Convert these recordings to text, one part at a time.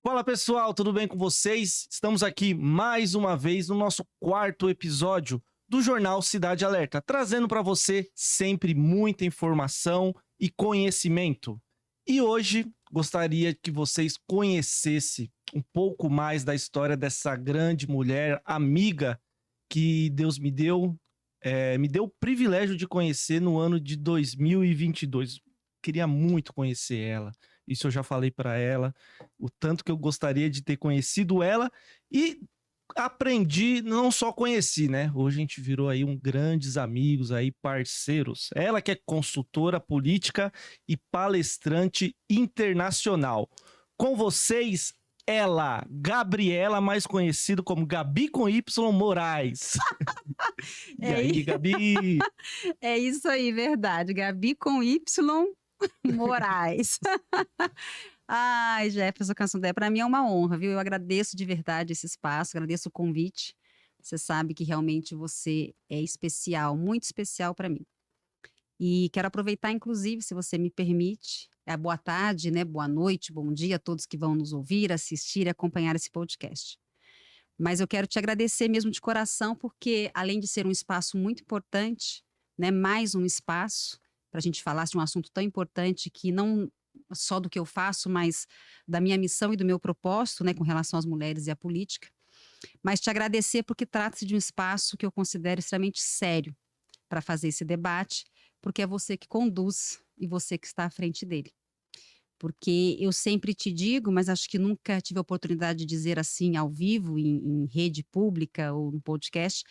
Fala pessoal, tudo bem com vocês? Estamos aqui mais uma vez no nosso quarto episódio do Jornal Cidade Alerta, trazendo para você sempre muita informação e conhecimento. E hoje gostaria que vocês conhecessem um pouco mais da história dessa grande mulher, amiga, que Deus me deu o privilégio de conhecer no ano de 2022. Queria muito conhecer ela. Isso eu já falei para ela, o tanto que eu gostaria de ter conhecido ela e aprendi, não só conheci, né? Hoje a gente virou aí grandes amigos aí, parceiros. Ela que é consultora política e palestrante internacional. Com vocês, ela, Gabriela, mais conhecido como Gabi com Y Moraes. E aí, Gabi? É isso aí, verdade. Gabi com Y Moraes. Ai, Jefferson Cansandé, para mim é uma honra, viu? Eu agradeço de verdade esse espaço, agradeço o convite. Você sabe que realmente você é especial, muito especial para mim. E quero aproveitar, inclusive, se você me permite, boa tarde, né? Boa noite, bom dia a todos que vão nos ouvir, assistir e acompanhar esse podcast. Mas eu quero te agradecer mesmo de coração, porque além de ser um espaço muito importante, né? Mais um espaço para a gente falar de um assunto tão importante que não só do que eu faço, mas da minha missão e do meu propósito, né, com relação às mulheres e à política. Mas te agradecer porque trata-se de um espaço que eu considero extremamente sério para fazer esse debate, porque é você que conduz e você que está à frente dele. Porque eu sempre te digo, mas acho que nunca tive a oportunidade de dizer assim ao vivo, em rede pública ou no podcast,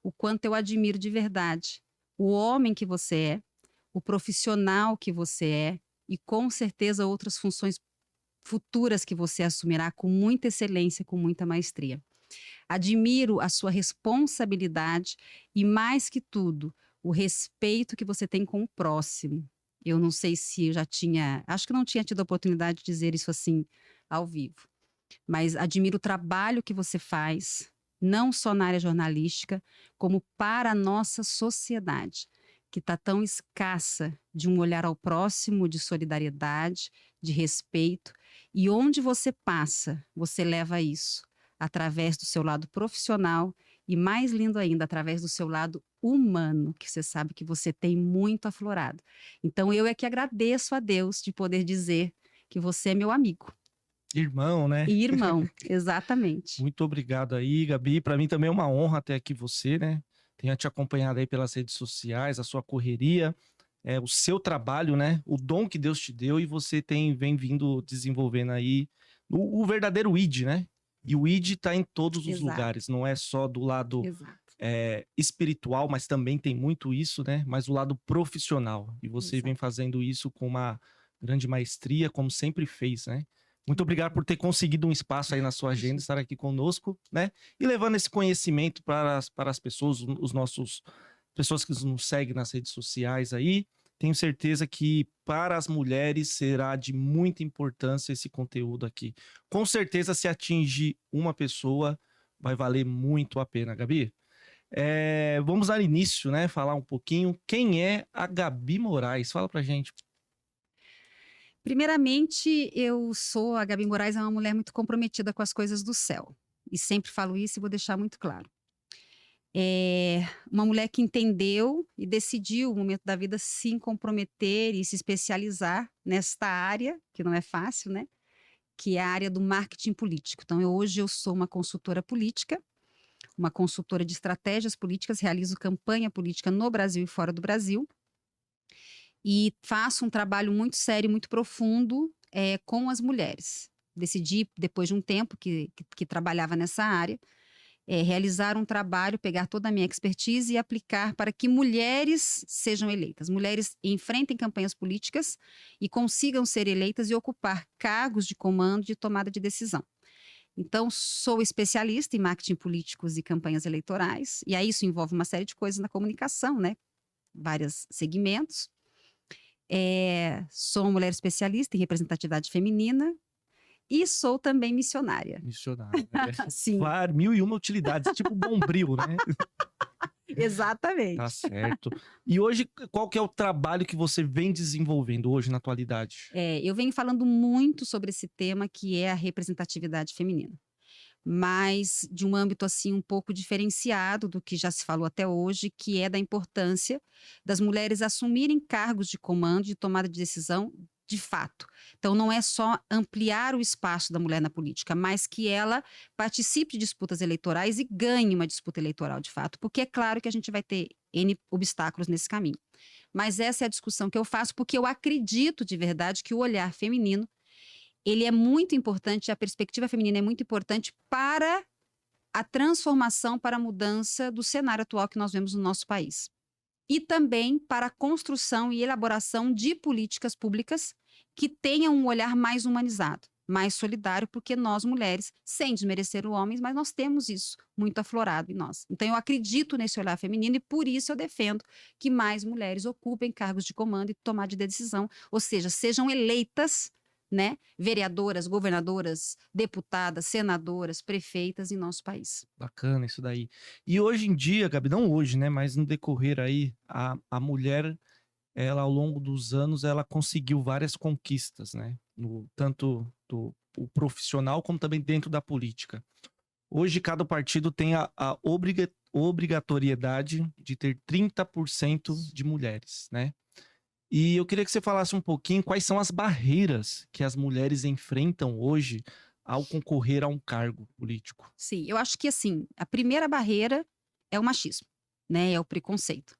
o quanto eu admiro de verdade o homem que você é, o profissional que você é e com certeza outras funções futuras que você assumirá com muita excelência, com muita maestria. Admiro a sua responsabilidade e, mais que tudo, o respeito que você tem com o próximo. Eu não sei se eu acho que não tinha tido a oportunidade de dizer isso assim ao vivo, mas admiro o trabalho que você faz, não só na área jornalística, como para a nossa sociedade, que está tão escassa de um olhar ao próximo, de solidariedade, de respeito. E onde você passa, você leva isso através do seu lado profissional e, mais lindo ainda, através do seu lado humano, que você sabe que você tem muito aflorado. Então, eu é que agradeço a Deus de poder dizer que você é meu amigo. Irmão, né? Irmão, exatamente. Muito obrigado aí, Gabi. Para mim também é uma honra ter aqui você, né? Tenho te acompanhado aí pelas redes sociais, a sua correria, o seu trabalho, né? O dom que Deus te deu e você vem vindo desenvolvendo aí o verdadeiro ID, né? E o ID está em todos os lugares, não é só do lado espiritual, mas também tem muito isso, né? Mas o lado profissional. E você vem fazendo isso com uma grande maestria, como sempre fez, né? Muito obrigado por ter conseguido um espaço aí na sua agenda, estar aqui conosco, né? E levando esse conhecimento para as pessoas, pessoas que nos seguem nas redes sociais aí. Tenho certeza que para as mulheres será de muita importância esse conteúdo aqui. Com certeza, se atingir uma pessoa, vai valer muito a pena, Gabi. Vamos dar início, né? Falar um pouquinho. Quem é a Gabi Moraes? Fala pra gente. Primeiramente, a Gabi Moraes é uma mulher muito comprometida com as coisas do céu. E sempre falo isso e vou deixar muito claro. É uma mulher que entendeu e decidiu, no momento da vida, se comprometer e se especializar nesta área, que não é fácil, né? Que é a área do marketing político. Então, hoje eu sou uma consultora política, uma consultora de estratégias políticas, realizo campanha política no Brasil e fora do Brasil. E faço um trabalho muito sério, muito profundo com as mulheres. Decidi, depois de um tempo que trabalhava nessa área, realizar um trabalho, pegar toda a minha expertise e aplicar para que mulheres sejam eleitas. Mulheres enfrentem campanhas políticas e consigam ser eleitas e ocupar cargos de comando de tomada de decisão. Então, sou especialista em marketing políticos e campanhas eleitorais, e aí isso envolve uma série de coisas na comunicação, né? Vários segmentos. Sou uma mulher especialista em representatividade feminina e sou também missionária. Missionária. Sim. 1001 utilidades, tipo Bombril, né? Tá Exatamente. certo. E hoje, qual que é o trabalho que você vem desenvolvendo hoje na atualidade? Eu venho falando muito sobre esse tema que é a representatividade feminina, mas de um âmbito assim um pouco diferenciado do que já se falou até hoje, que é da importância das mulheres assumirem cargos de comando, de tomada de decisão de fato. Então não é só ampliar o espaço da mulher na política, mas que ela participe de disputas eleitorais e ganhe uma disputa eleitoral de fato, porque é claro que a gente vai ter N obstáculos nesse caminho. Mas essa é a discussão que eu faço, porque eu acredito de verdade que o olhar feminino, ele é muito importante, a perspectiva feminina é muito importante para a transformação, para a mudança do cenário atual que nós vemos no nosso país. E também para a construção e elaboração de políticas públicas que tenham um olhar mais humanizado, mais solidário, porque nós mulheres, sem desmerecer os homens, mas nós temos isso muito aflorado em nós. Então eu acredito nesse olhar feminino e por isso eu defendo que mais mulheres ocupem cargos de comando e tomada de decisão, ou seja, sejam eleitas, né, vereadoras, governadoras, deputadas, senadoras, prefeitas em nosso país. Bacana isso daí. E hoje em dia, Gabi, não hoje, né, mas no decorrer aí, a mulher, ela ao longo dos anos, ela conseguiu várias conquistas, né? Tanto o profissional como também dentro da política. Hoje, cada partido tem a obrigatoriedade de ter 30% de mulheres, né? E eu queria que você falasse um pouquinho quais são as barreiras que as mulheres enfrentam hoje ao concorrer a um cargo político. Sim, eu acho que assim, a primeira barreira é o machismo, né? É o preconceito,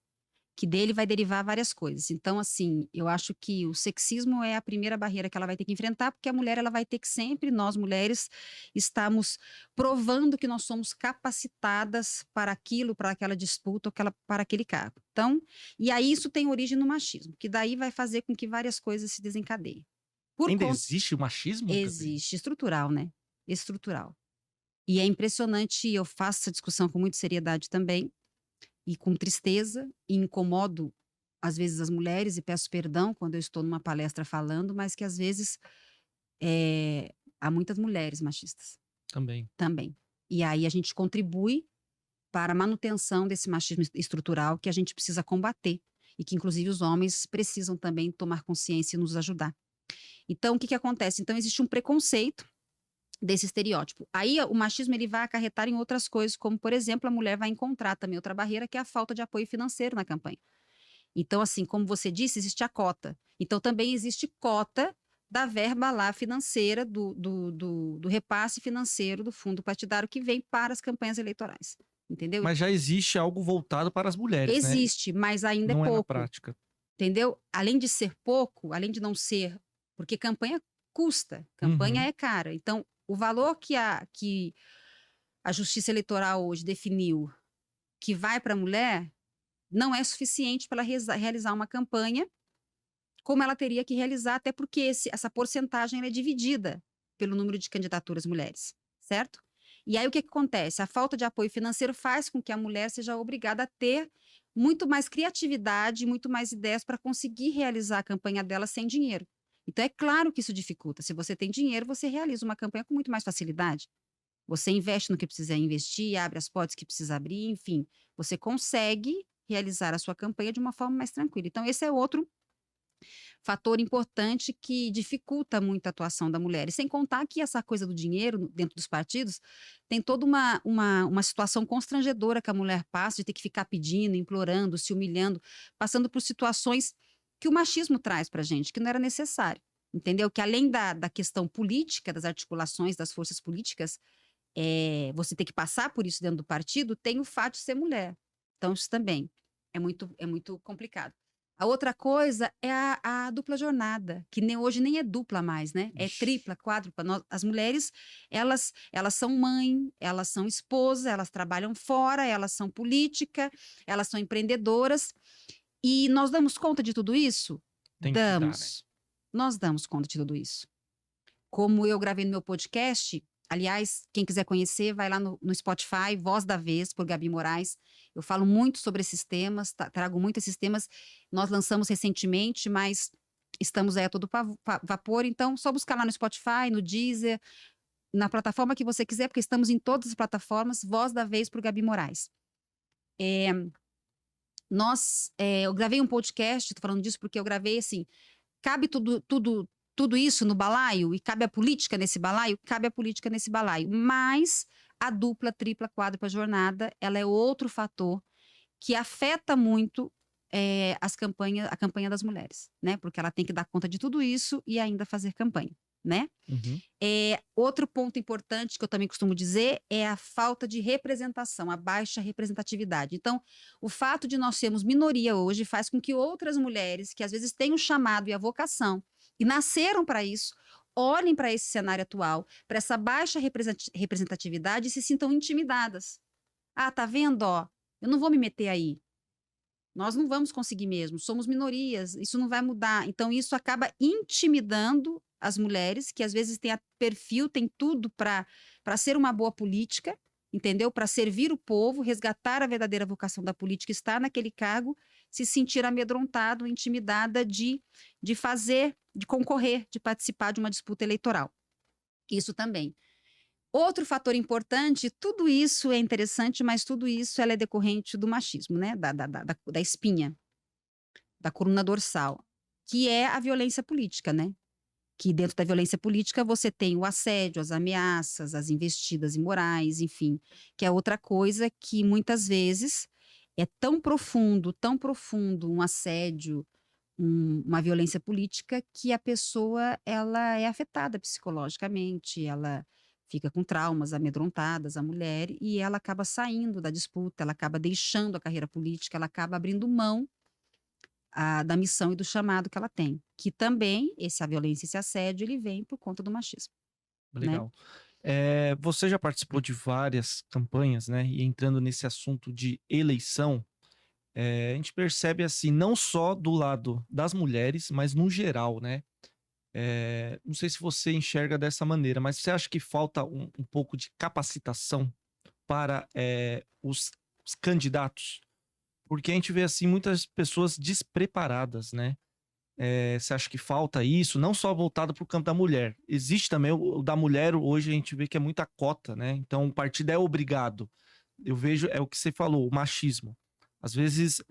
que dele vai derivar várias coisas. Então, assim, eu acho que o sexismo é a primeira barreira que ela vai ter que enfrentar, porque a mulher ela vai ter que sempre, nós mulheres, estamos provando que nós somos capacitadas para aquilo, para aquela disputa, para aquele cargo. Então, e aí isso tem origem no machismo, que daí vai fazer com que várias coisas se desencadeiem. Por Ainda conta, existe o machismo, Gabi? existe, estrutural, né? Estrutural. E é impressionante, eu faço essa discussão com muita seriedade também, e com tristeza, e incomodo, às vezes, as mulheres, e peço perdão quando eu estou numa palestra falando, mas que às vezes há muitas mulheres machistas Também. também. E aí a gente contribui para a manutenção desse machismo estrutural que a gente precisa combater, e que inclusive os homens precisam também tomar consciência e nos ajudar. Então, o que que acontece? Então, existe um preconceito desse estereótipo. Aí o machismo ele vai acarretar em outras coisas, como por exemplo, a mulher vai encontrar também outra barreira, que é a falta de apoio financeiro na campanha. Então, assim, como você disse, existe a cota. Então, também existe cota da verba lá financeira, do repasse financeiro do fundo partidário que vem para as campanhas eleitorais. Entendeu? Mas já existe algo voltado para as mulheres, né? Existe, mas ainda é Não é na pouco. prática. Entendeu? Além de ser pouco, além de não ser, porque campanha custa, campanha Uhum. é cara. Então, o valor que a Justiça Eleitoral hoje definiu que vai para a mulher não é suficiente para ela realizar uma campanha como ela teria que realizar, até porque essa porcentagem ela é dividida pelo número de candidaturas mulheres, certo? E aí o que que acontece? A falta de apoio financeiro faz com que a mulher seja obrigada a ter muito mais criatividade, muito mais ideias para conseguir realizar a campanha dela sem dinheiro. Então é claro que isso dificulta. Se você tem dinheiro, você realiza uma campanha com muito mais facilidade. Você investe no que precisa investir, abre as portas que precisa abrir, enfim, você consegue realizar a sua campanha de uma forma mais tranquila. Então, esse é outro fator importante que dificulta muito a atuação da mulher. E sem contar que essa coisa do dinheiro dentro dos partidos tem toda uma situação constrangedora que a mulher passa de ter que ficar pedindo, implorando, se humilhando, passando por situações que o machismo traz para gente, que não era necessário. Entendeu? Que além da questão política, das articulações das forças políticas, você ter que passar por isso dentro do partido, tem o fato de ser mulher. Então, isso também é muito complicado. A outra coisa é a dupla jornada, que hoje nem é dupla mais, né? É Ixi. tripla, quádrupla. As mulheres, elas são mãe, elas são esposa, elas trabalham fora, elas são política, elas são empreendedoras. E nós damos conta de tudo isso? Tem que dar, né? Damos. Nós damos conta de tudo isso. Como eu gravei no meu podcast, aliás, quem quiser conhecer, vai lá no Spotify, Voz da Vez, por Gabi Moraes. Eu falo muito sobre esses temas, trago muito esses temas. Nós lançamos recentemente, mas estamos aí a todo vapor. Então, só buscar lá no Spotify, no Deezer, na plataforma que você quiser, porque estamos em todas as plataformas, Voz da Vez por Gabi Moraes. eu gravei um podcast, tô falando disso porque eu gravei assim, cabe tudo isso no balaio? E cabe a política nesse balaio? Cabe a política nesse balaio. Mas a dupla, tripla, quádrupla jornada, ela é outro fator que afeta muito a campanha das mulheres, né? Porque ela tem que dar conta de tudo isso e ainda fazer campanha, né? Uhum. Outro ponto importante que eu também costumo dizer é a falta de representação, a baixa representatividade. Então, o fato de nós sermos minoria hoje faz com que outras mulheres, que às vezes têm o chamado e a vocação, e nasceram para isso, olhem para esse cenário atual, para essa baixa representatividade e se sintam intimidadas. Ah, tá vendo, ó? Eu não vou me meter aí. Nós não vamos conseguir mesmo, somos minorias, isso não vai mudar. Então, isso acaba intimidando as mulheres, que às vezes têm perfil, têm tudo para ser uma boa política, entendeu? Para servir o povo, resgatar a verdadeira vocação da política, estar naquele cargo, se sentir amedrontado, intimidada de fazer, de concorrer, de participar de uma disputa eleitoral. Isso também. Outro fator importante, tudo isso é interessante, mas tudo isso ela é decorrente do machismo, né? Da espinha, da coluna dorsal, que é a violência política, né? Que dentro da violência política você tem o assédio, as ameaças, as investidas imorais, enfim, que é outra coisa que muitas vezes é tão profundo um assédio, uma violência política que a pessoa ela é afetada psicologicamente, ela fica com traumas, amedrontadas, a mulher, e ela acaba saindo da disputa, ela acaba deixando a carreira política, ela acaba abrindo mão da missão e do chamado que ela tem, que também, essa violência, esse assédio, ele vem por conta do machismo, né? Legal. Você já participou de várias campanhas, né? E entrando nesse assunto de eleição, a gente percebe assim, não só do lado das mulheres, mas no geral, né? Não sei se você enxerga dessa maneira, mas você acha que falta um pouco de capacitação para os candidatos? Porque a gente vê assim muitas pessoas despreparadas, né? Você acha que falta isso? Não só voltado para o campo da mulher. Existe também o da mulher, hoje a gente vê que é muita cota, né? Então o partido é obrigado. Eu vejo, é o que você falou, o machismo. Às vezes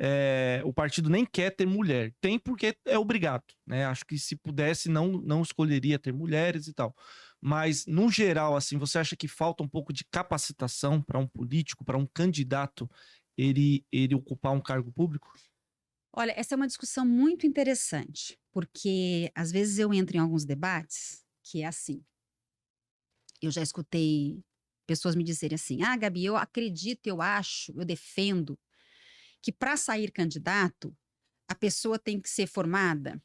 o partido nem quer ter mulher, tem porque é obrigado, né? Acho que se pudesse não escolheria ter mulheres e tal. Mas no geral, assim, você acha que falta um pouco de capacitação para um político, para um candidato, ele ocupar um cargo público? Olha, essa é uma discussão muito interessante, porque às vezes eu entro em alguns debates que é assim, eu já escutei pessoas me dizerem assim: "Ah, Gabi, eu acredito, eu acho, eu defendo que para sair candidato, a pessoa tem que ser formada,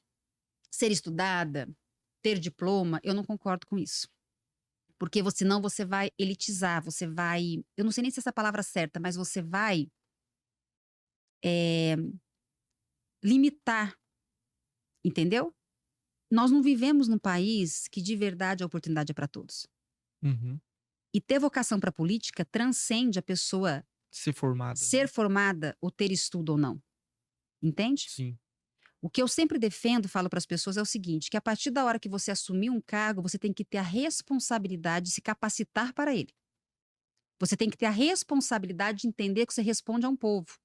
ser estudada, ter diploma". Eu não concordo com isso. Porque senão você vai elitizar, você vai, eu não sei nem se essa palavra é certa, mas você vai eh, limitar, entendeu? Nós não vivemos num país que de verdade a oportunidade é para todos. Uhum. E ter vocação para política transcende a pessoa Ser formada, ser né? formada ou ter estudo ou não, entende? Sim. O que eu sempre defendo, falo para as pessoas é o seguinte, que a partir da hora que você assumir um cargo, você tem que ter a responsabilidade de se capacitar para ele. Você tem que ter a responsabilidade de entender que você responde a um povo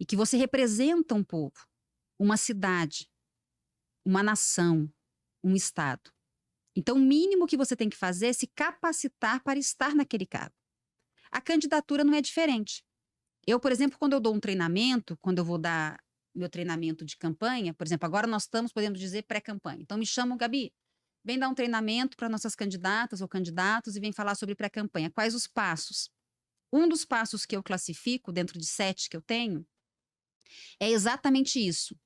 e que você representa um povo, uma cidade, uma nação, um estado. Então, o mínimo que você tem que fazer é se capacitar para estar naquele cargo. A candidatura não é diferente. Eu, por exemplo, quando eu dou um treinamento, quando eu vou dar meu treinamento de campanha, por exemplo, agora nós estamos, podemos dizer, pré-campanha. Então, me chamam, Gabi, vem dar um treinamento para nossas candidatas ou candidatos e vem falar sobre pré-campanha. Quais os passos? Um dos passos que eu classifico, dentro de 7 que eu tenho, é exatamente isso.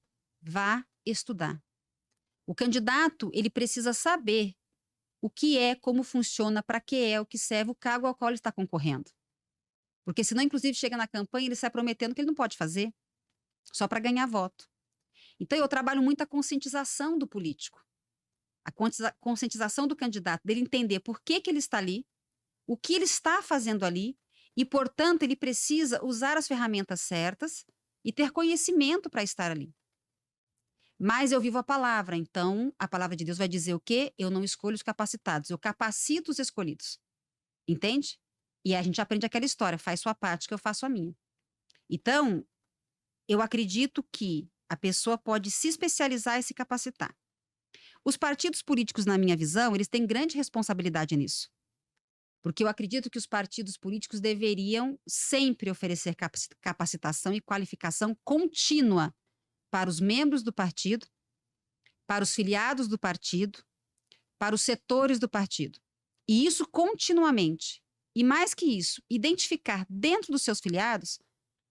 Vá estudar. O candidato, ele precisa saber o que é, como funciona, para que é, o que serve o cargo ao qual ele está concorrendo. Porque senão, inclusive, chega na campanha e ele sai prometendo que ele não pode fazer, só para ganhar voto. Então, eu trabalho muito a conscientização do político, a conscientização do candidato, dele entender por que ele está ali, o que ele está fazendo ali, e, portanto, ele precisa usar as ferramentas certas e ter conhecimento para estar ali. Mas eu vivo a palavra, então a palavra de Deus vai dizer o quê? Eu não escolho os capacitados, eu capacito os escolhidos. Entende? E a gente aprende aquela história, faz sua parte que eu faço a minha. Então, eu acredito que a pessoa pode se especializar e se capacitar. Os partidos políticos, na minha visão, eles têm grande responsabilidade nisso. Porque eu acredito que os partidos políticos deveriam sempre oferecer capacitação e qualificação contínua para os membros do partido, para os filiados do partido, para os setores do partido. E isso continuamente. E mais que isso, identificar dentro dos seus filiados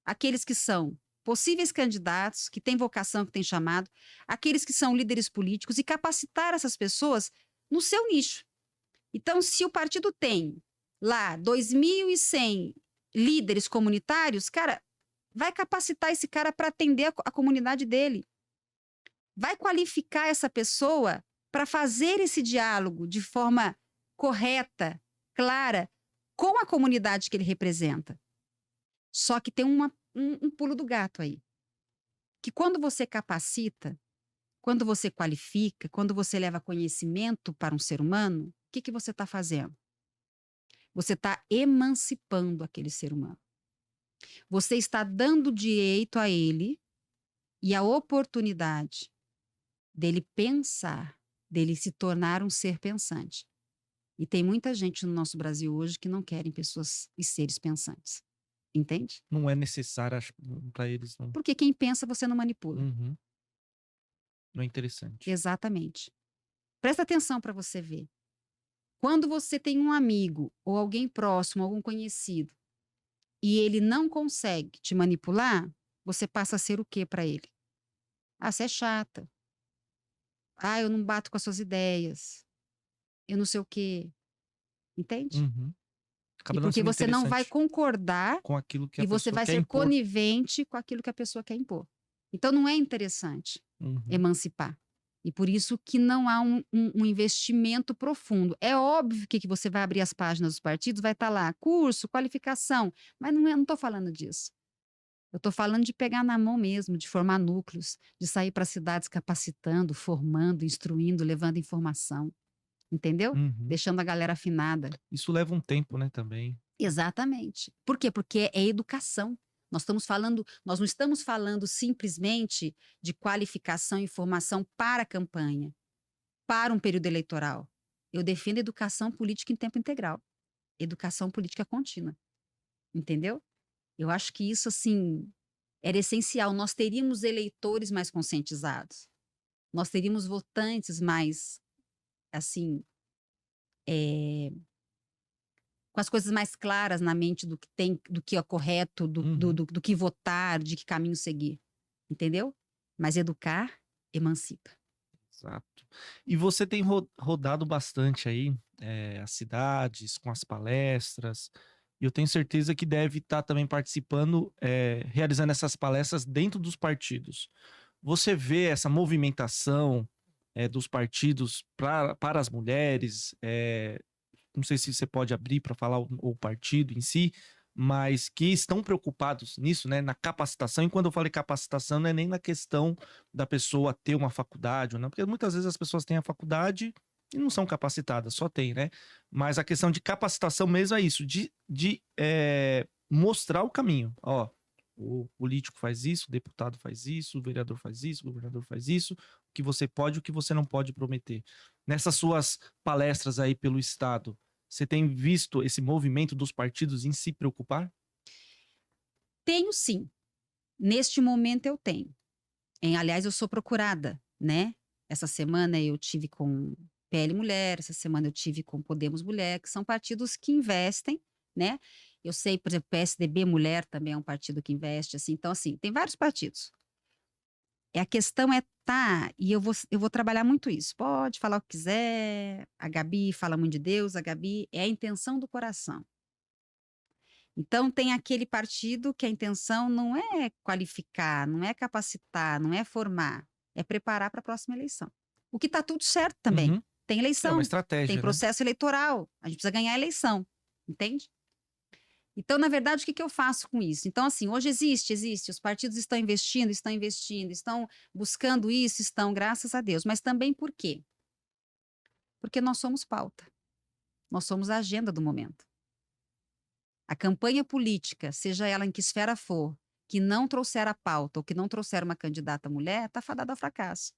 aqueles que são possíveis candidatos, que têm vocação, que têm chamado, aqueles que são líderes políticos e capacitar essas pessoas no seu nicho. Então, se o partido tem lá 2.100 líderes comunitários, cara, vai capacitar esse cara para atender a comunidade dele. Vai qualificar essa pessoa para fazer esse diálogo de forma correta, clara, com a comunidade que ele representa. Só que tem um pulo do gato aí. Que quando você capacita, quando você qualifica, quando você leva conhecimento para um ser humano, o que você está fazendo? Você está emancipando aquele ser humano. Você está dando direito a ele e a oportunidade dele pensar, dele se tornar um ser pensante. E tem muita gente no nosso Brasil hoje que não querem pessoas e seres pensantes. Entende? Não é necessário para eles, não. Porque quem pensa, você não manipula. Uhum. Não é interessante. Exatamente. Presta atenção para você ver. Quando você tem um amigo ou alguém próximo, algum conhecido, e ele não consegue te manipular, você passa a ser o quê para ele? Ah, você é chata. Ah, eu não bato com as suas ideias. Eu não sei o quê. Entende? Uhum. Acaba E não porque sendo você não vai interessante concordar com aquilo que a e você pessoa vai quer ser impor. conivente com aquilo que a pessoa quer impor. Então não é interessante Uhum. emancipar. E por isso que não há um investimento profundo. É óbvio que você vai abrir as páginas dos partidos, vai estar lá, curso, qualificação, mas não estou falando disso. Eu estou falando de pegar na mão mesmo, de formar núcleos, de sair para cidades capacitando, formando, instruindo, levando informação. Entendeu? Uhum. Deixando a galera afinada. Isso leva um tempo, né, também. Exatamente. Por quê? Porque é educação. Nós não estamos falando simplesmente de qualificação e formação para a campanha, para um período eleitoral. Eu defendo educação política em tempo integral, educação política contínua. Entendeu? Eu acho que isso, assim, era essencial. Nós teríamos eleitores mais conscientizados. Nós teríamos votantes mais, assim, com as coisas mais claras na mente do que é correto, do que votar, de que caminho seguir. Entendeu? Mas educar emancipa. Exato. E você tem rodado bastante aí, as cidades, com as palestras, e eu tenho certeza que deve estar também participando, realizando essas palestras dentro dos partidos. Você vê essa movimentação, dos partidos para as mulheres, não sei se você pode abrir para falar o partido em si, mas que estão preocupados nisso, né, na capacitação. E quando eu falei capacitação, não é nem na questão da pessoa ter uma faculdade ou não, porque muitas vezes as pessoas têm a faculdade e não são capacitadas, só tem, né? Mas a questão de capacitação mesmo é isso, de mostrar o caminho. Ó, o político faz isso, o deputado faz isso, o vereador faz isso, o governador faz isso, o que você pode e o que você não pode prometer. Nessas suas palestras aí pelo estado, você tem visto esse movimento dos partidos em se preocupar? Tenho sim. Neste momento eu tenho. Aliás, eu sou procurada, né? Essa semana eu tive com PL Mulher, essa semana eu tive com Podemos Mulher, que são partidos que investem, né? Eu sei, por exemplo, PSDB Mulher também é um partido que investe, assim. Então, assim, tem vários partidos. A questão é e eu vou trabalhar muito isso. Pode falar o que quiser, a Gabi fala muito de Deus, a Gabi é a intenção do coração. Então, tem aquele partido que a intenção não é qualificar, não é capacitar, não é formar, é preparar para a próxima eleição. O que está tudo certo também. Uhum. Tem É uma eleição, tem estratégia, né? processo eleitoral, a gente precisa ganhar a eleição, entende? Então, na verdade, o que eu faço com isso? Então, assim, hoje existe, os partidos estão investindo, estão buscando isso, graças a Deus. Mas também por quê? Porque nós somos pauta, nós somos a agenda do momento. A campanha política, seja ela em que esfera for, que não trouxer a pauta ou que não trouxer uma candidata mulher, está fadada ao fracasso.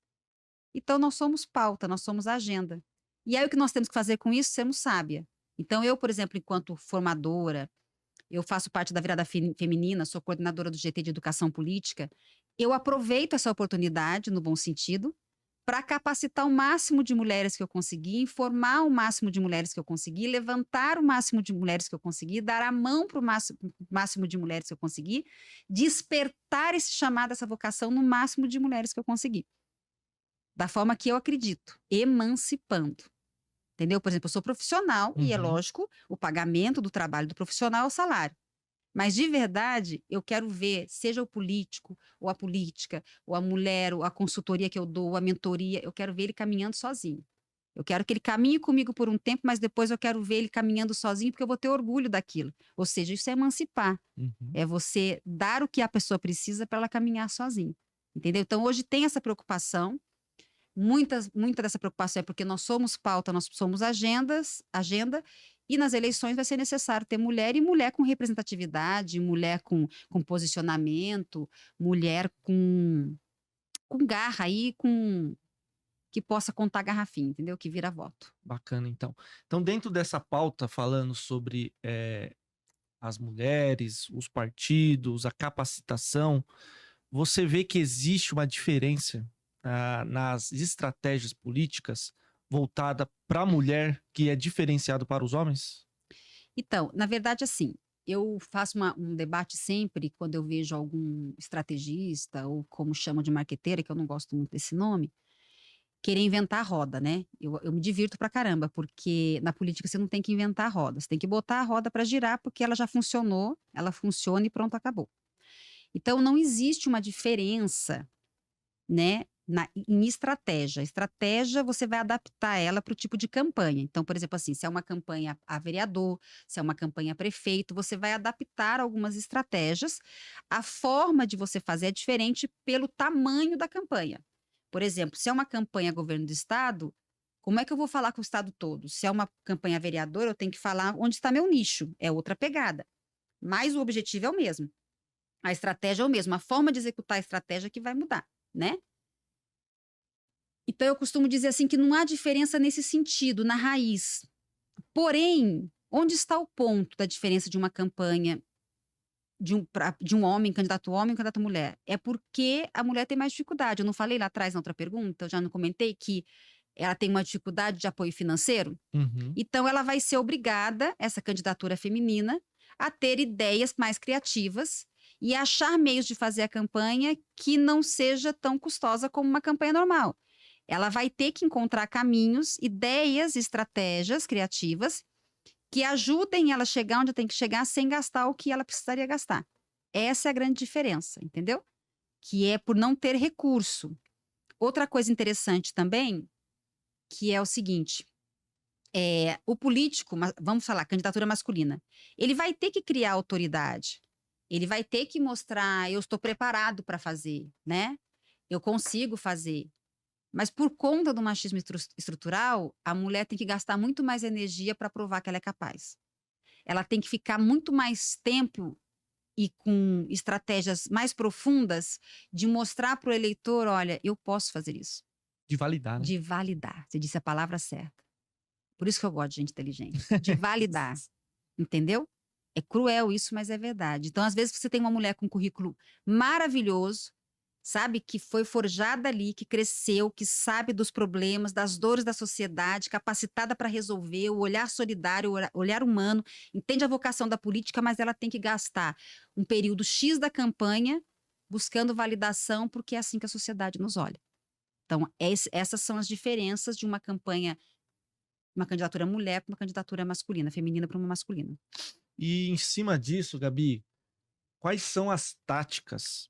Então, nós somos pauta, nós somos agenda. E aí, o que nós temos que fazer com isso? Sermos sábia. Então, eu, por exemplo, enquanto formadora, eu faço parte da Virada Feminina, sou coordenadora do GT de Educação Política, eu aproveito essa oportunidade, no bom sentido, para capacitar o máximo de mulheres que eu conseguir, informar o máximo de mulheres que eu conseguir, levantar o máximo de mulheres que eu conseguir, dar a mão para o máximo de mulheres que eu conseguir, despertar esse chamado, essa vocação no máximo de mulheres que eu conseguir. Da forma que eu acredito, emancipando. Entendeu? Por exemplo, eu sou profissional e é lógico, o pagamento do trabalho do profissional é o salário. Mas, de verdade, eu quero ver, seja o político, ou a política, ou a mulher, ou a consultoria que eu dou, a mentoria, eu quero ver ele caminhando sozinho. Eu quero que ele caminhe comigo por um tempo, mas depois eu quero ver ele caminhando sozinho, porque eu vou ter orgulho daquilo. Ou seja, isso é emancipar. É você dar o que a pessoa precisa para ela caminhar sozinha. Entendeu? Então, hoje tem essa preocupação. Muita dessa preocupação é porque nós somos pauta, nós somos agenda, e nas eleições vai ser necessário ter mulher, e mulher com representatividade, mulher com posicionamento, mulher com garra aí, que possa contar garrafinha, entendeu? Que vira voto. Bacana, então. Então, dentro dessa pauta, falando sobre as mulheres, os partidos, a capacitação, você vê que existe uma diferença nas estratégias políticas voltada para a mulher que é diferenciado para os homens? Então, na verdade, assim, eu faço um debate sempre quando eu vejo algum estrategista, ou como chamam de marqueteira, que eu não gosto muito desse nome, querer inventar a roda, né? Eu me divirto pra caramba, porque na política você não tem que inventar a roda, você tem que botar a roda para girar, porque ela já funcionou, ela funciona e pronto, acabou. Então, não existe uma diferença, né, em estratégia. Estratégia, você vai adaptar ela para o tipo de campanha. Então, por exemplo, assim, se é uma campanha a vereador, se é uma campanha a prefeito, você vai adaptar algumas estratégias. A forma de você fazer é diferente pelo tamanho da campanha. Por exemplo, se é uma campanha a governo do estado, como é que eu vou falar com o estado todo? Se é uma campanha a vereador, eu tenho que falar onde está meu nicho. É outra pegada. Mas o objetivo é o mesmo. A estratégia é o mesmo. A forma de executar a estratégia que vai mudar, né? Então, eu costumo dizer assim que não há diferença nesse sentido, na raiz. Porém, onde está o ponto da diferença de uma campanha de um homem, candidato homem, candidato mulher? É porque a mulher tem mais dificuldade. Eu não falei lá atrás na outra pergunta, eu já não comentei que ela tem uma dificuldade de apoio financeiro? Então, ela vai ser obrigada, essa candidatura feminina, a ter ideias mais criativas e achar meios de fazer a campanha que não seja tão custosa como uma campanha normal. Ela vai ter que encontrar caminhos, ideias, estratégias criativas que ajudem ela a chegar onde tem que chegar sem gastar o que ela precisaria gastar. Essa é a grande diferença, entendeu? Que é por não ter recurso. Outra coisa interessante também, que é o seguinte, o político, vamos falar, candidatura masculina, ele vai ter que criar autoridade, ele vai ter que mostrar, eu estou preparado para fazer, né? Eu consigo fazer. Mas por conta do machismo estrutural, a mulher tem que gastar muito mais energia para provar que ela é capaz. Ela tem que ficar muito mais tempo e com estratégias mais profundas de mostrar para o eleitor, olha, eu posso fazer isso. De validar, né? De validar. Você disse a palavra certa. Por isso que eu gosto de gente inteligente. De validar. Entendeu? É cruel isso, mas é verdade. Então, às vezes, você tem uma mulher com um currículo maravilhoso, sabe, que foi forjada ali, que cresceu, que sabe dos problemas, das dores da sociedade, capacitada para resolver, o olhar solidário, o olhar humano, entende a vocação da política, mas ela tem que gastar um período X da campanha buscando validação, porque é assim que a sociedade nos olha. Então, essas são as diferenças de uma campanha, uma candidatura mulher para uma candidatura masculina, feminina para uma masculina. E em cima disso, Gabi, quais são as táticas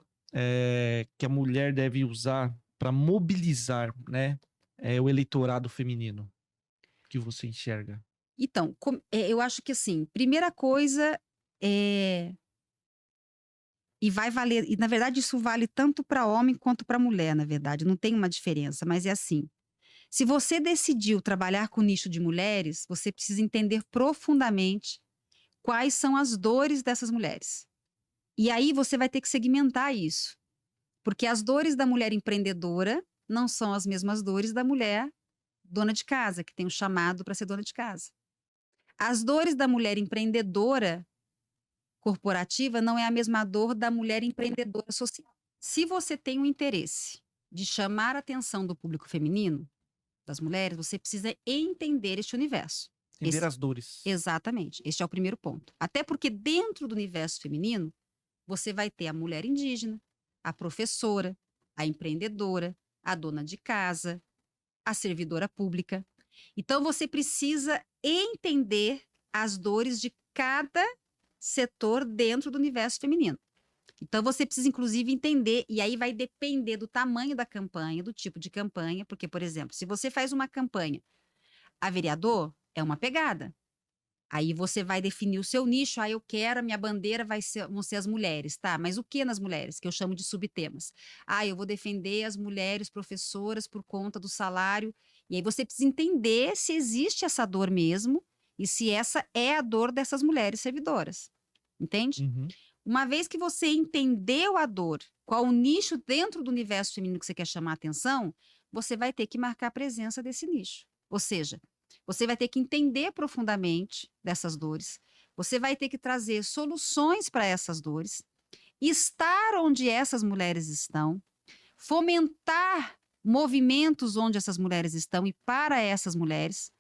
que a mulher deve usar para mobilizar, né, o eleitorado feminino que você enxerga? Então, eu acho que assim, primeira coisa e vai valer, e na verdade isso vale tanto para homem quanto para mulher, na verdade, não tem uma diferença, mas é assim. Se você decidiu trabalhar com o nicho de mulheres, você precisa entender profundamente quais são as dores dessas mulheres. E aí você vai ter que segmentar isso. Porque as dores da mulher empreendedora não são as mesmas dores da mulher dona de casa, que tem um chamado para ser dona de casa. As dores da mulher empreendedora corporativa não é a mesma dor da mulher empreendedora social. Se você tem um interesse de chamar a atenção do público feminino, das mulheres, você precisa entender este universo. Entender as dores. Exatamente. Este é o primeiro ponto. Até porque dentro do universo feminino, você vai ter a mulher indígena, a professora, a empreendedora, a dona de casa, a servidora pública. Então, você precisa entender as dores de cada setor dentro do universo feminino. Então, você precisa, inclusive, entender, e aí vai depender do tamanho da campanha, do tipo de campanha, porque, por exemplo, se você faz uma campanha a vereador, é uma pegada. Aí você vai definir o seu nicho, eu quero, a minha bandeira vão ser as mulheres, tá? Mas o que nas mulheres? Que eu chamo de subtemas. Eu vou defender as mulheres professoras por conta do salário. E aí você precisa entender se existe essa dor mesmo e se essa é a dor dessas mulheres servidoras. Entende? Uhum. Uma vez que você entendeu a dor, qual o nicho dentro do universo feminino que você quer chamar a atenção, você vai ter que marcar a presença desse nicho. Ou seja, você vai ter que entender profundamente dessas dores, você vai ter que trazer soluções para essas dores, estar onde essas mulheres estão, fomentar movimentos onde essas mulheres estão e para essas mulheres.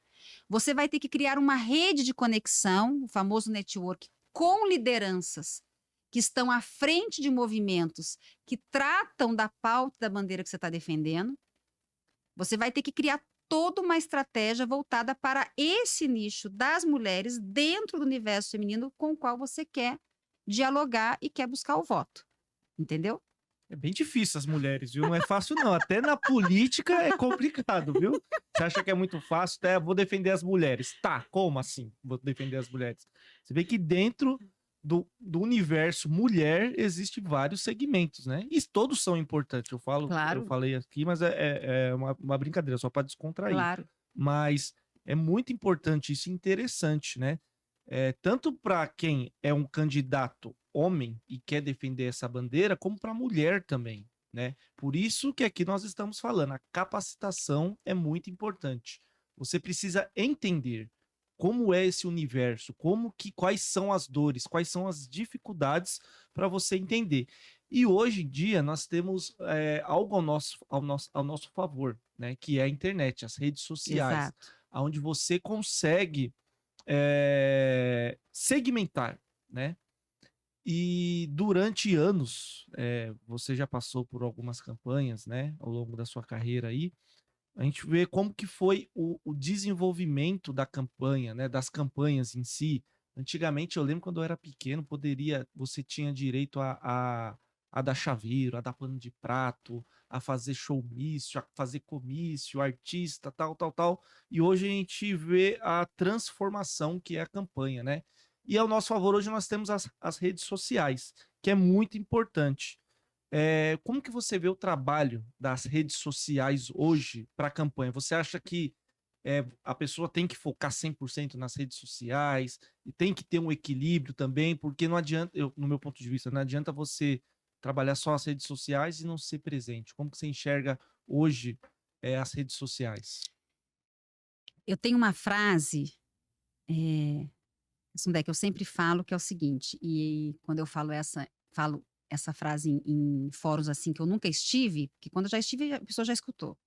Você vai ter que criar uma rede de conexão, o famoso network, com lideranças que estão à frente de movimentos que tratam da pauta da bandeira que você está defendendo. Você vai ter que criar toda uma estratégia voltada para esse nicho das mulheres dentro do universo feminino com o qual você quer dialogar e quer buscar o voto. Entendeu? É bem difícil as mulheres, viu? Não é fácil, não. Até na política é complicado, viu? Você acha que é muito fácil? Vou defender as mulheres. Tá, como assim? Vou defender as mulheres. Você vê que dentro do universo mulher existe vários segmentos, né? E todos são importantes. Eu Claro. falei aqui, mas é uma brincadeira, só para descontrair. Claro. Mas é muito importante isso, interessante, né? Tanto para quem é um candidato homem e quer defender essa bandeira, como para a mulher também, né? Por isso que aqui nós estamos falando, a capacitação é muito importante. Você precisa entender como é esse universo, quais são as dores, quais são as dificuldades para você entender. E hoje em dia nós temos algo ao nosso favor, né? Que é a internet, as redes sociais, Exato. onde você consegue segmentar, né? E durante anos, você já passou por algumas campanhas, né? Ao longo da sua carreira aí, a gente vê como que foi o desenvolvimento da campanha, né? Das campanhas em si. Antigamente, eu lembro quando eu era pequeno, você tinha direito a dar chaveiro, a dar pano de prato, a fazer showmício, a fazer comício, artista, tal, tal, tal. E hoje a gente vê a transformação que é a campanha, né? E ao nosso favor, hoje nós temos as redes sociais, que é muito importante. Como que você vê o trabalho das redes sociais hoje para a campanha? Você acha que a pessoa tem que focar 100% nas redes sociais e tem que ter um equilíbrio também? Porque não adianta, no meu ponto de vista, não adianta você trabalhar só as redes sociais e não ser presente. Como que você enxerga hoje as redes sociais? Eu tenho uma frase, Sundé, que eu sempre falo, que é o seguinte, e quando eu falo essa frase em fóruns assim que eu nunca estive, que quando eu já estive a pessoa já escutou.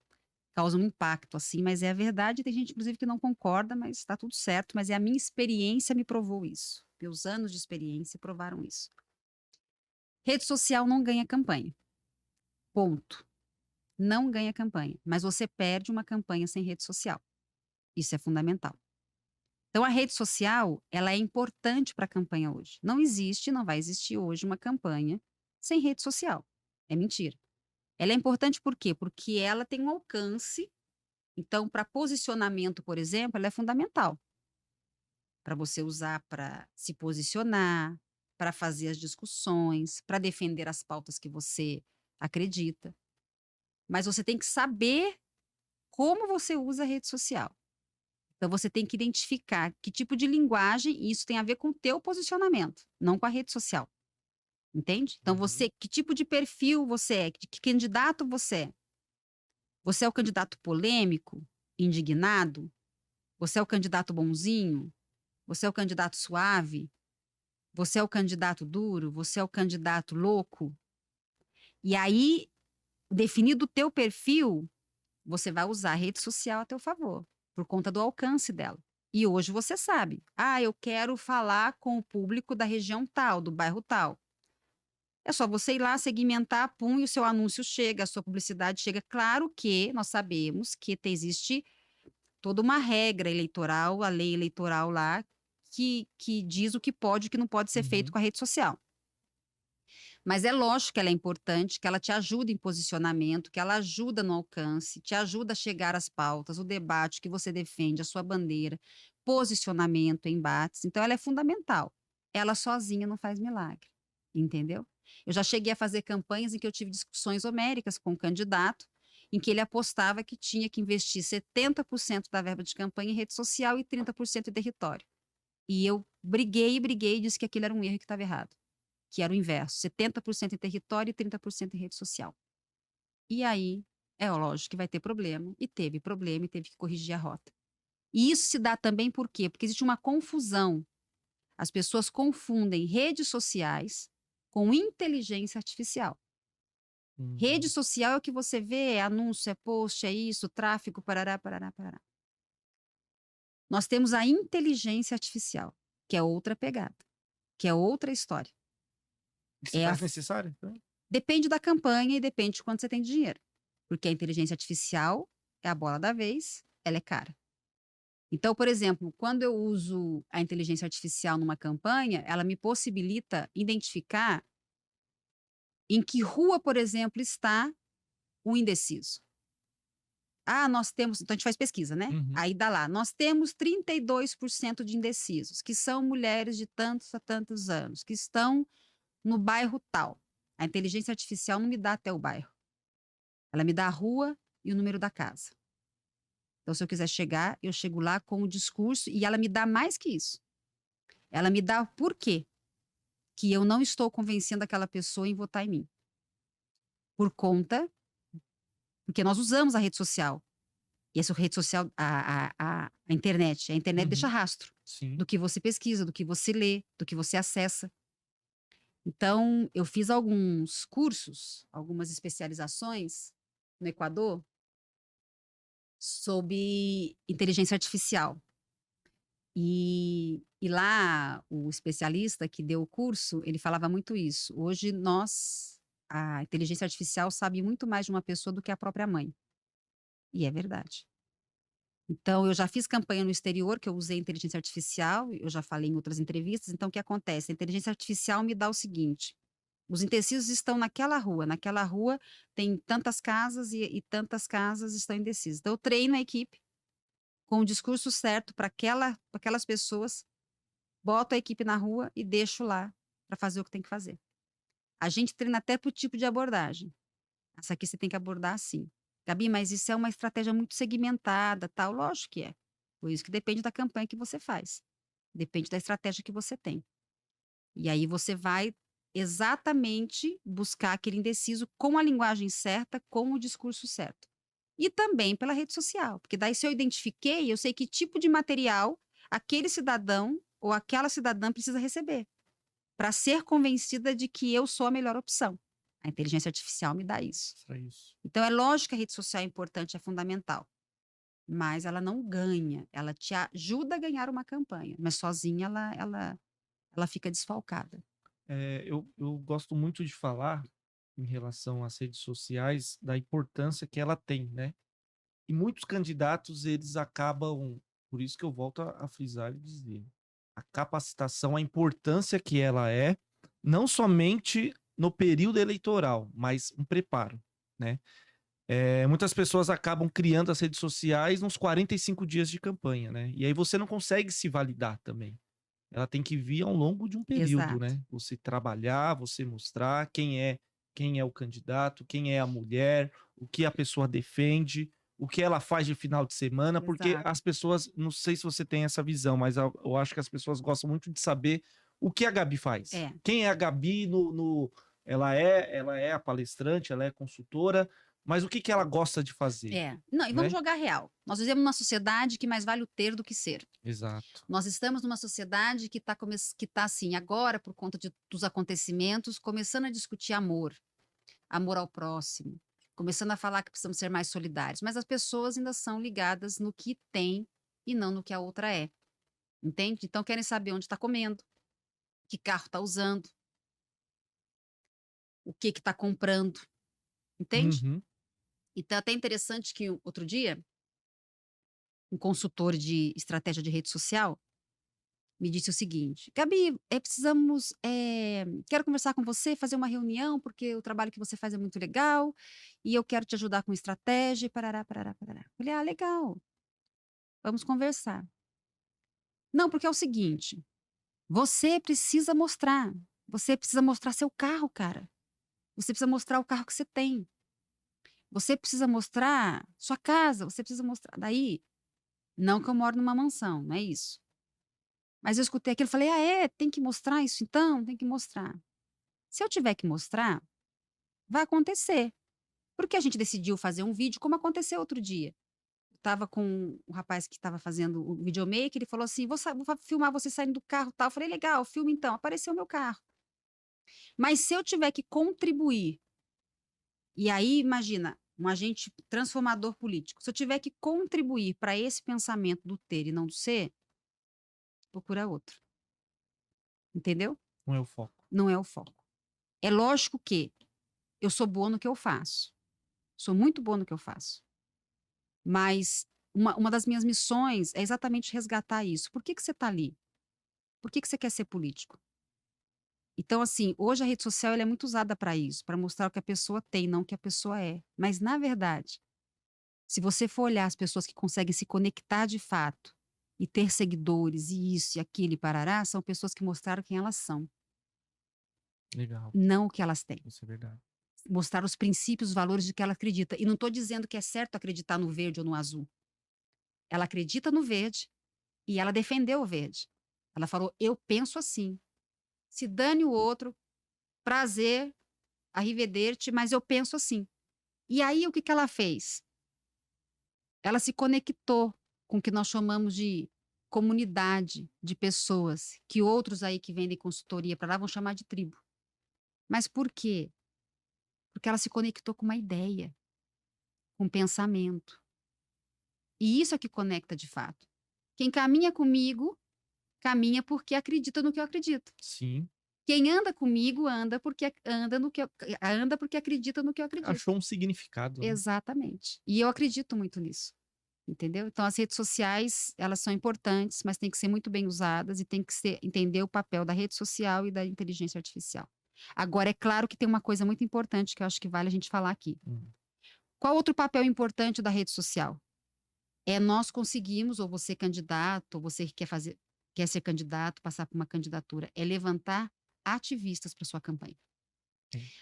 Causa um impacto assim, mas é a verdade, tem gente inclusive que não concorda, mas está tudo certo, mas a minha experiência me provou isso. Meus anos de experiência provaram isso. Rede social não ganha campanha. Ponto. Não ganha campanha, mas você perde uma campanha sem rede social. Isso é fundamental. Então, a rede social, ela é importante para a campanha hoje. Não existe, não vai existir hoje uma campanha sem rede social. É mentira. Ela é importante por quê? Porque ela tem um alcance. Então, para posicionamento, por exemplo, ela é fundamental. Para você usar para se posicionar, para fazer as discussões, para defender as pautas que você acredita. Mas você tem que saber como você usa a rede social. Então, você tem que identificar que tipo de linguagem, e isso tem a ver com o teu posicionamento, não com a rede social. Entende? Então, Uhum. que tipo de perfil você é? Que candidato você é? Você é o candidato polêmico, indignado? Você é o candidato bonzinho? Você é o candidato suave? Você é o candidato duro? Você é o candidato louco? E aí, definido o teu perfil, você vai usar a rede social a teu favor, por conta do alcance dela. E hoje você sabe, eu quero falar com o público da região tal, do bairro tal. É só você ir lá, segmentar, pum, e o seu anúncio chega, a sua publicidade chega. Claro que nós sabemos que existe toda uma regra eleitoral, a lei eleitoral lá, que diz o que pode e o que não pode ser feito Uhum. com a rede social. Mas é lógico que ela é importante, que ela te ajuda em posicionamento, que ela ajuda no alcance, te ajuda a chegar às pautas, o debate que você defende, a sua bandeira, posicionamento, embates. Então, ela é fundamental. Ela sozinha não faz milagre, entendeu? Eu já cheguei a fazer campanhas em que eu tive discussões homéricas com o candidato, em que ele apostava que tinha que investir 70% da verba de campanha em rede social e 30% em território. E eu briguei e disse que aquilo era um erro e que estava errado, que era o inverso, 70% em território e 30% em rede social. E aí, é lógico que vai ter problema, e teve problema, e teve que corrigir a rota. E isso se dá também por quê? Porque existe uma confusão. As pessoas confundem redes sociais com inteligência artificial. Rede Uhum. social é o que você vê, é anúncio, é post, é isso, tráfego, parará, parará, parará. Nós temos a inteligência artificial, que é outra pegada, que é outra história. E se É a faz necessário, então? Depende da campanha e depende de quanto você tem de dinheiro. Porque a inteligência artificial é a bola da vez, ela é cara. Então, por exemplo, quando eu uso a inteligência artificial numa campanha, ela me possibilita identificar em que rua, por exemplo, está o indeciso. Nós temos. Então, a gente faz pesquisa, né? Uhum. Aí dá lá. Nós temos 32% de indecisos, que são mulheres de tantos a tantos anos, que estão no bairro tal. A inteligência artificial não me dá até o bairro. Ela me dá a rua e o número da casa. Então, se eu quiser chegar, eu chego lá com o discurso e ela me dá mais que isso. Ela me dá o porquê que eu não estou convencendo aquela pessoa em votar em mim. Por conta, porque nós usamos a rede social. E essa rede social, a internet. A internet deixa Uhum. rastro Sim. do que você pesquisa, do que você lê, do que você acessa. Então, eu fiz alguns cursos, algumas especializações no Equador sobre inteligência artificial. E lá, o especialista que deu o curso, ele falava muito isso. Hoje a inteligência artificial sabe muito mais de uma pessoa do que a própria mãe. E é verdade. Então, eu já fiz campanha no exterior, que eu usei inteligência artificial, eu já falei em outras entrevistas. Então, o que acontece? A inteligência artificial me dá o seguinte: os indecisos estão naquela rua tem tantas casas e tantas casas estão indecisas. Então, eu treino a equipe com o discurso certo para aquelas pessoas. Boto a equipe na rua e deixo lá para fazer o que tem que fazer. A gente treina até para o tipo de abordagem. Essa aqui você tem que abordar assim. Gabi, mas isso é uma estratégia muito segmentada, tal. Lógico que é. Por isso que depende da campanha que você faz. Depende da estratégia que você tem. E aí você vai exatamente buscar aquele indeciso com a linguagem certa, com o discurso certo. E também pela rede social, porque daí se eu identifiquei, eu sei que tipo de material aquele cidadão ou aquela cidadã precisa receber, para ser convencida de que eu sou a melhor opção. A inteligência artificial me dá isso. Só isso. Então é lógico que a rede social é importante, é fundamental, mas ela não ganha, ela te ajuda a ganhar uma campanha, mas sozinha ela fica desfalcada. Eu gosto muito de falar em relação às redes sociais da importância que ela tem, né? E muitos candidatos, eles acabam, por isso que eu volto a frisar e dizer, a capacitação, a importância que ela é, não somente no período eleitoral, mas um preparo, né? Muitas pessoas acabam criando as redes sociais nos 45 dias de campanha, né? E aí você não consegue se validar também. Ela tem que vir ao longo de um período, Exato, né? Você trabalhar, você mostrar quem é o candidato, quem é a mulher, o que a pessoa defende, o que ela faz de final de semana, porque exato. as pessoas, não sei se você tem essa visão, mas eu acho que as pessoas gostam muito de saber O que a Gabi faz? Quem é a Gabi ela é a palestrante, ela é consultora, mas o que ela gosta de fazer? Não, e vamos né? jogar real. Nós vivemos numa sociedade que mais vale o ter do que ser. Exato. Nós estamos numa sociedade que tá assim, agora, por conta dos acontecimentos, começando a discutir amor ao próximo, começando a falar que precisamos ser mais solidários, mas as pessoas ainda são ligadas no que tem e não no que a outra é, entende? Então querem saber onde está comendo, que carro está usando, o que está comprando, entende? Uhum. Então é até interessante que outro dia, um consultor de estratégia de rede social me disse o seguinte: Gabi, quero conversar com você, fazer uma reunião, porque o trabalho que você faz é muito legal, e eu quero te ajudar com estratégia, e parará, parará, parará. Falei, legal, vamos conversar. Não, porque é o seguinte, você precisa mostrar seu carro, cara. Você precisa mostrar o carro que você tem. Você precisa mostrar sua casa, você precisa mostrar. Daí, não que eu moro numa mansão, não é isso. Mas eu escutei aquilo e falei, tem que mostrar isso então? Tem que mostrar. Se eu tiver que mostrar, vai acontecer. Porque a gente decidiu fazer um vídeo, como aconteceu outro dia. Eu estava com o rapaz que estava fazendo o videomaker, ele falou assim, vou filmar você saindo do carro e tal. Eu falei, legal, filme então. Apareceu o meu carro. Mas se eu tiver que contribuir, e aí imagina, um agente transformador político, se eu tiver que contribuir para esse pensamento do ter e não do ser, procura outro. Entendeu? Não é o foco. Não é o foco. É lógico que eu sou boa no que eu faço. Sou muito boa no que eu faço. Mas uma das minhas missões é exatamente resgatar isso. Por que você está ali? Por que você quer ser político? Então, assim, hoje a rede social ela é muito usada para isso, para mostrar o que a pessoa tem, não o que a pessoa é. Mas, na verdade, se você for olhar as pessoas que conseguem se conectar de fato e ter seguidores e isso e aquilo e parará, são pessoas que mostraram quem elas são. Legal. Não o que elas têm. Isso é verdade. Mostrar os princípios, os valores de que ela acredita. E não estou dizendo que é certo acreditar no verde ou no azul. Ela acredita no verde e ela defendeu o verde. Ela falou, eu penso assim. Se dane o outro, prazer, arrivederci, mas eu penso assim. E aí, o que ela fez? Ela se conectou com o que nós chamamos de comunidade de pessoas, que outros aí que vendem consultoria para lá vão chamar de tribo. Mas por quê? Porque ela se conectou com uma ideia, com um pensamento. E isso é que conecta de fato. Quem caminha comigo, caminha porque acredita no que eu acredito. Sim. Quem anda comigo anda porque acredita no que eu acredito. Achou um significado. Né? Exatamente. E eu acredito muito nisso. Entendeu? Então as redes sociais, elas são importantes, mas tem que ser muito bem usadas e tem que entender o papel da rede social e da inteligência artificial. Agora é claro que tem uma coisa muito importante que eu acho que vale a gente falar aqui. Qual outro papel importante da rede social? É nós conseguimos, ou você candidato, ou você que quer ser candidato, passar por uma candidatura, é levantar ativistas para sua campanha.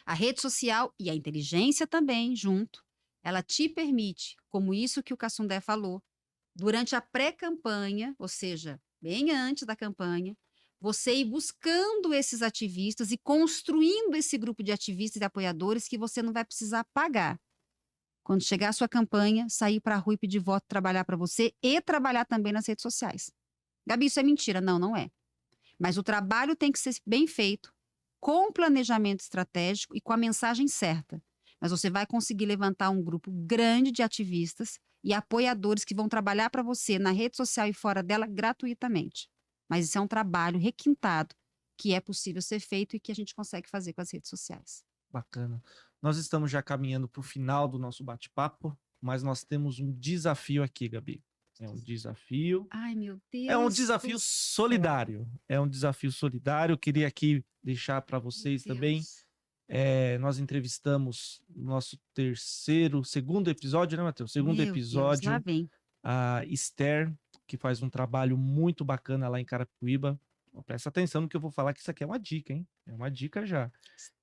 A rede social e a inteligência também, junto, ela te permite, como isso que o Cassundé falou, durante a pré-campanha, ou seja, bem antes da campanha, você ir buscando esses ativistas e construindo esse grupo de ativistas e apoiadores que você não vai precisar pagar. Quando chegar a sua campanha, sair para a rua e pedir voto, trabalhar para você e trabalhar também nas redes sociais. Gabi, isso é mentira. Não, não é. Mas o trabalho tem que ser bem feito, com planejamento estratégico e com a mensagem certa. Mas você vai conseguir levantar um grupo grande de ativistas e apoiadores que vão trabalhar para você na rede social e fora dela gratuitamente. Mas isso é um trabalho requintado que é possível ser feito e que a gente consegue fazer com as redes sociais. Bacana. Nós estamos já caminhando para o final do nosso bate-papo, mas nós temos um desafio aqui, Gabi. É um desafio. Ai, meu Deus. É um desafio solidário. É um desafio solidário. Eu queria aqui deixar para vocês também. Nós entrevistamos no nosso segundo episódio, né, Matheus? Segundo episódio. Deus, lá vem. A Esther, que faz um trabalho muito bacana lá em Carapicuíba. Presta atenção no que eu vou falar, que isso aqui é uma dica, hein? É uma dica já.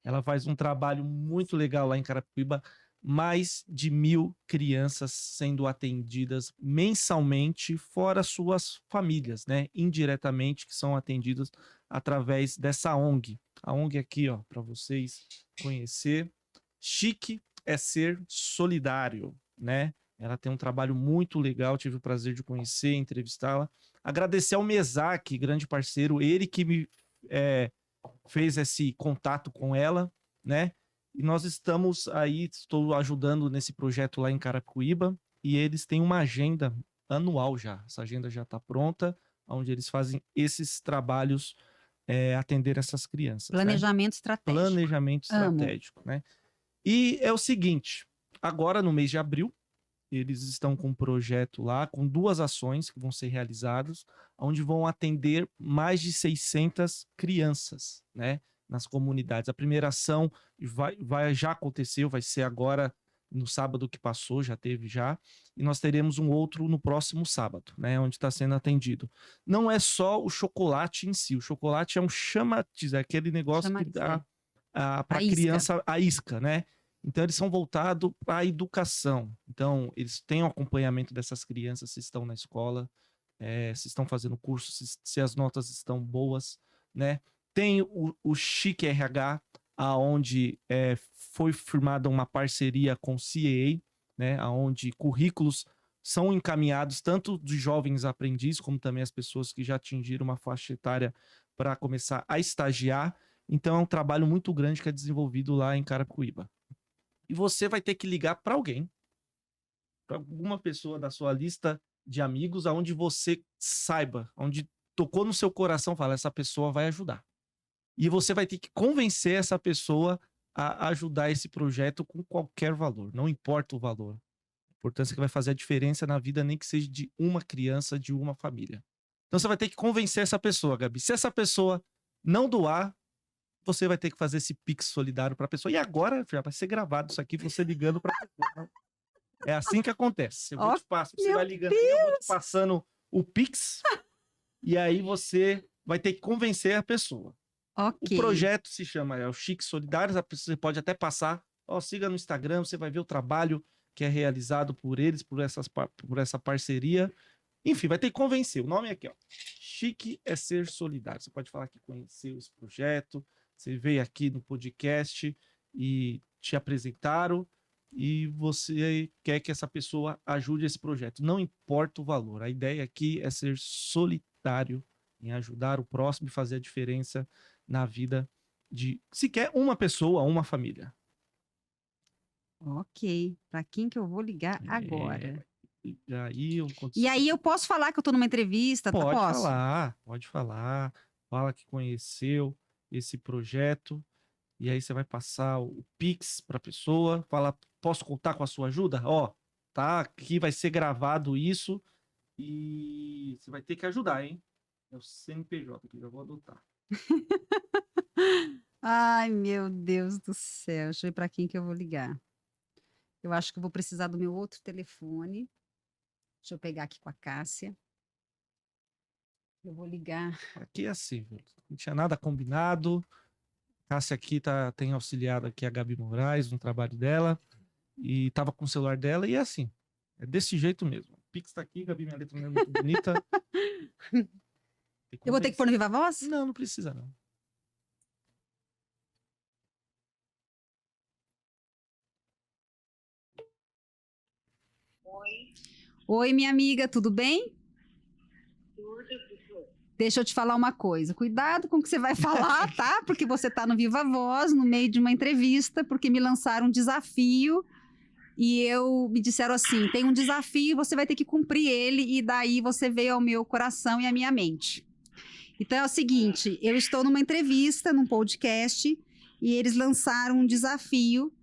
Ela faz um trabalho muito legal lá em Carapicuíba, mais de 1.000 crianças sendo atendidas mensalmente, fora suas famílias, né? Indiretamente, que são atendidas através dessa ONG. A ONG aqui, ó, para vocês conhecer. Chique é ser solidário, né? Ela tem um trabalho muito legal, tive o prazer de conhecer, entrevistá-la. Agradecer ao Mesac, grande parceiro, ele que me fez esse contato com ela, né? E nós estamos aí, estou ajudando nesse projeto lá em Carapicuíba, e eles têm uma agenda anual já. Essa agenda já está pronta, onde eles fazem esses trabalhos, atender essas crianças. Planejamento né? estratégico. Planejamento estratégico, né? E é o seguinte, agora no mês de abril, eles estão com um projeto lá, com 2 ações que vão ser realizadas, onde vão atender mais de 600 crianças, né, nas comunidades. A primeira ação já aconteceu, vai ser agora no sábado que passou, já teve já, e nós teremos um outro no próximo sábado, né, onde está sendo atendido. Não é só o chocolate em si, o chocolate é um chamatis, é aquele negócio que dá para a criança a isca, né? Então, eles são voltados para a educação. Então, eles têm o acompanhamento dessas crianças, se estão na escola, se estão fazendo curso, se as notas estão boas, né? Tem o Chique RH, onde foi firmada uma parceria com o CAA, né? Onde currículos são encaminhados tanto de jovens aprendizes, como também as pessoas que já atingiram uma faixa etária para começar a estagiar. Então, é um trabalho muito grande que é desenvolvido lá em Carapicuíba. E você vai ter que ligar para alguém, para alguma pessoa da sua lista de amigos, aonde você saiba, onde tocou no seu coração, fala, essa pessoa vai ajudar. E você vai ter que convencer essa pessoa a ajudar esse projeto com qualquer valor, não importa o valor. A importância que vai fazer a diferença na vida, nem que seja de uma criança, de uma família. Então você vai ter que convencer essa pessoa, Gabi. Se essa pessoa não doar, você vai ter que fazer esse Pix solidário para a pessoa. E agora já vai ser gravado isso aqui, você ligando para a pessoa. É assim que acontece. Eu vou te passar, você vai ligando, eu vou te passando o Pix, e aí você vai ter que convencer a pessoa. Okay. O projeto se chama o Chique Solidários, você pode até passar, siga no Instagram, você vai ver o trabalho que é realizado por eles, por essa parceria. Enfim, vai ter que convencer. O nome é aqui, ó. Chique é ser solidário. Você pode falar que conheceu esse projeto, você veio aqui no podcast e te apresentaram e você quer que essa pessoa ajude esse projeto. Não importa o valor. A ideia aqui é ser solidário em ajudar o próximo e fazer a diferença na vida de sequer uma pessoa, uma família. Ok. Para quem que eu vou ligar agora? E aí eu posso falar que eu estou numa entrevista? Pode falar. Fala que conheceu esse projeto, e aí você vai passar o Pix para a pessoa, fala, posso contar com a sua ajuda? Tá, aqui vai ser gravado isso, e você vai ter que ajudar, hein? É o CNPJ que eu já vou adotar. Ai, meu Deus do céu, deixa eu ver para quem que eu vou ligar. Eu acho que eu vou precisar do meu outro telefone. Deixa eu pegar aqui com a Cássia. Eu vou ligar. Aqui é assim, não tinha nada combinado. Cássia aqui tem auxiliado aqui a Gabi Moraes no trabalho dela. E tava com o celular dela e é assim. É desse jeito mesmo. O Pix tá aqui, Gabi, minha letra não é muito bonita. Eu vou ter que pôr no Viva Voz? Não precisa não. Oi, minha amiga, tudo bem? Deixa eu te falar uma coisa. Cuidado com o que você vai falar, tá? Porque você tá no Viva Voz, no meio de uma entrevista, porque me lançaram um desafio e me disseram assim, tem um desafio, você vai ter que cumprir ele, e daí você veio ao meu coração e à minha mente. Então é o seguinte, eu estou numa entrevista, num podcast, e eles lançaram um desafio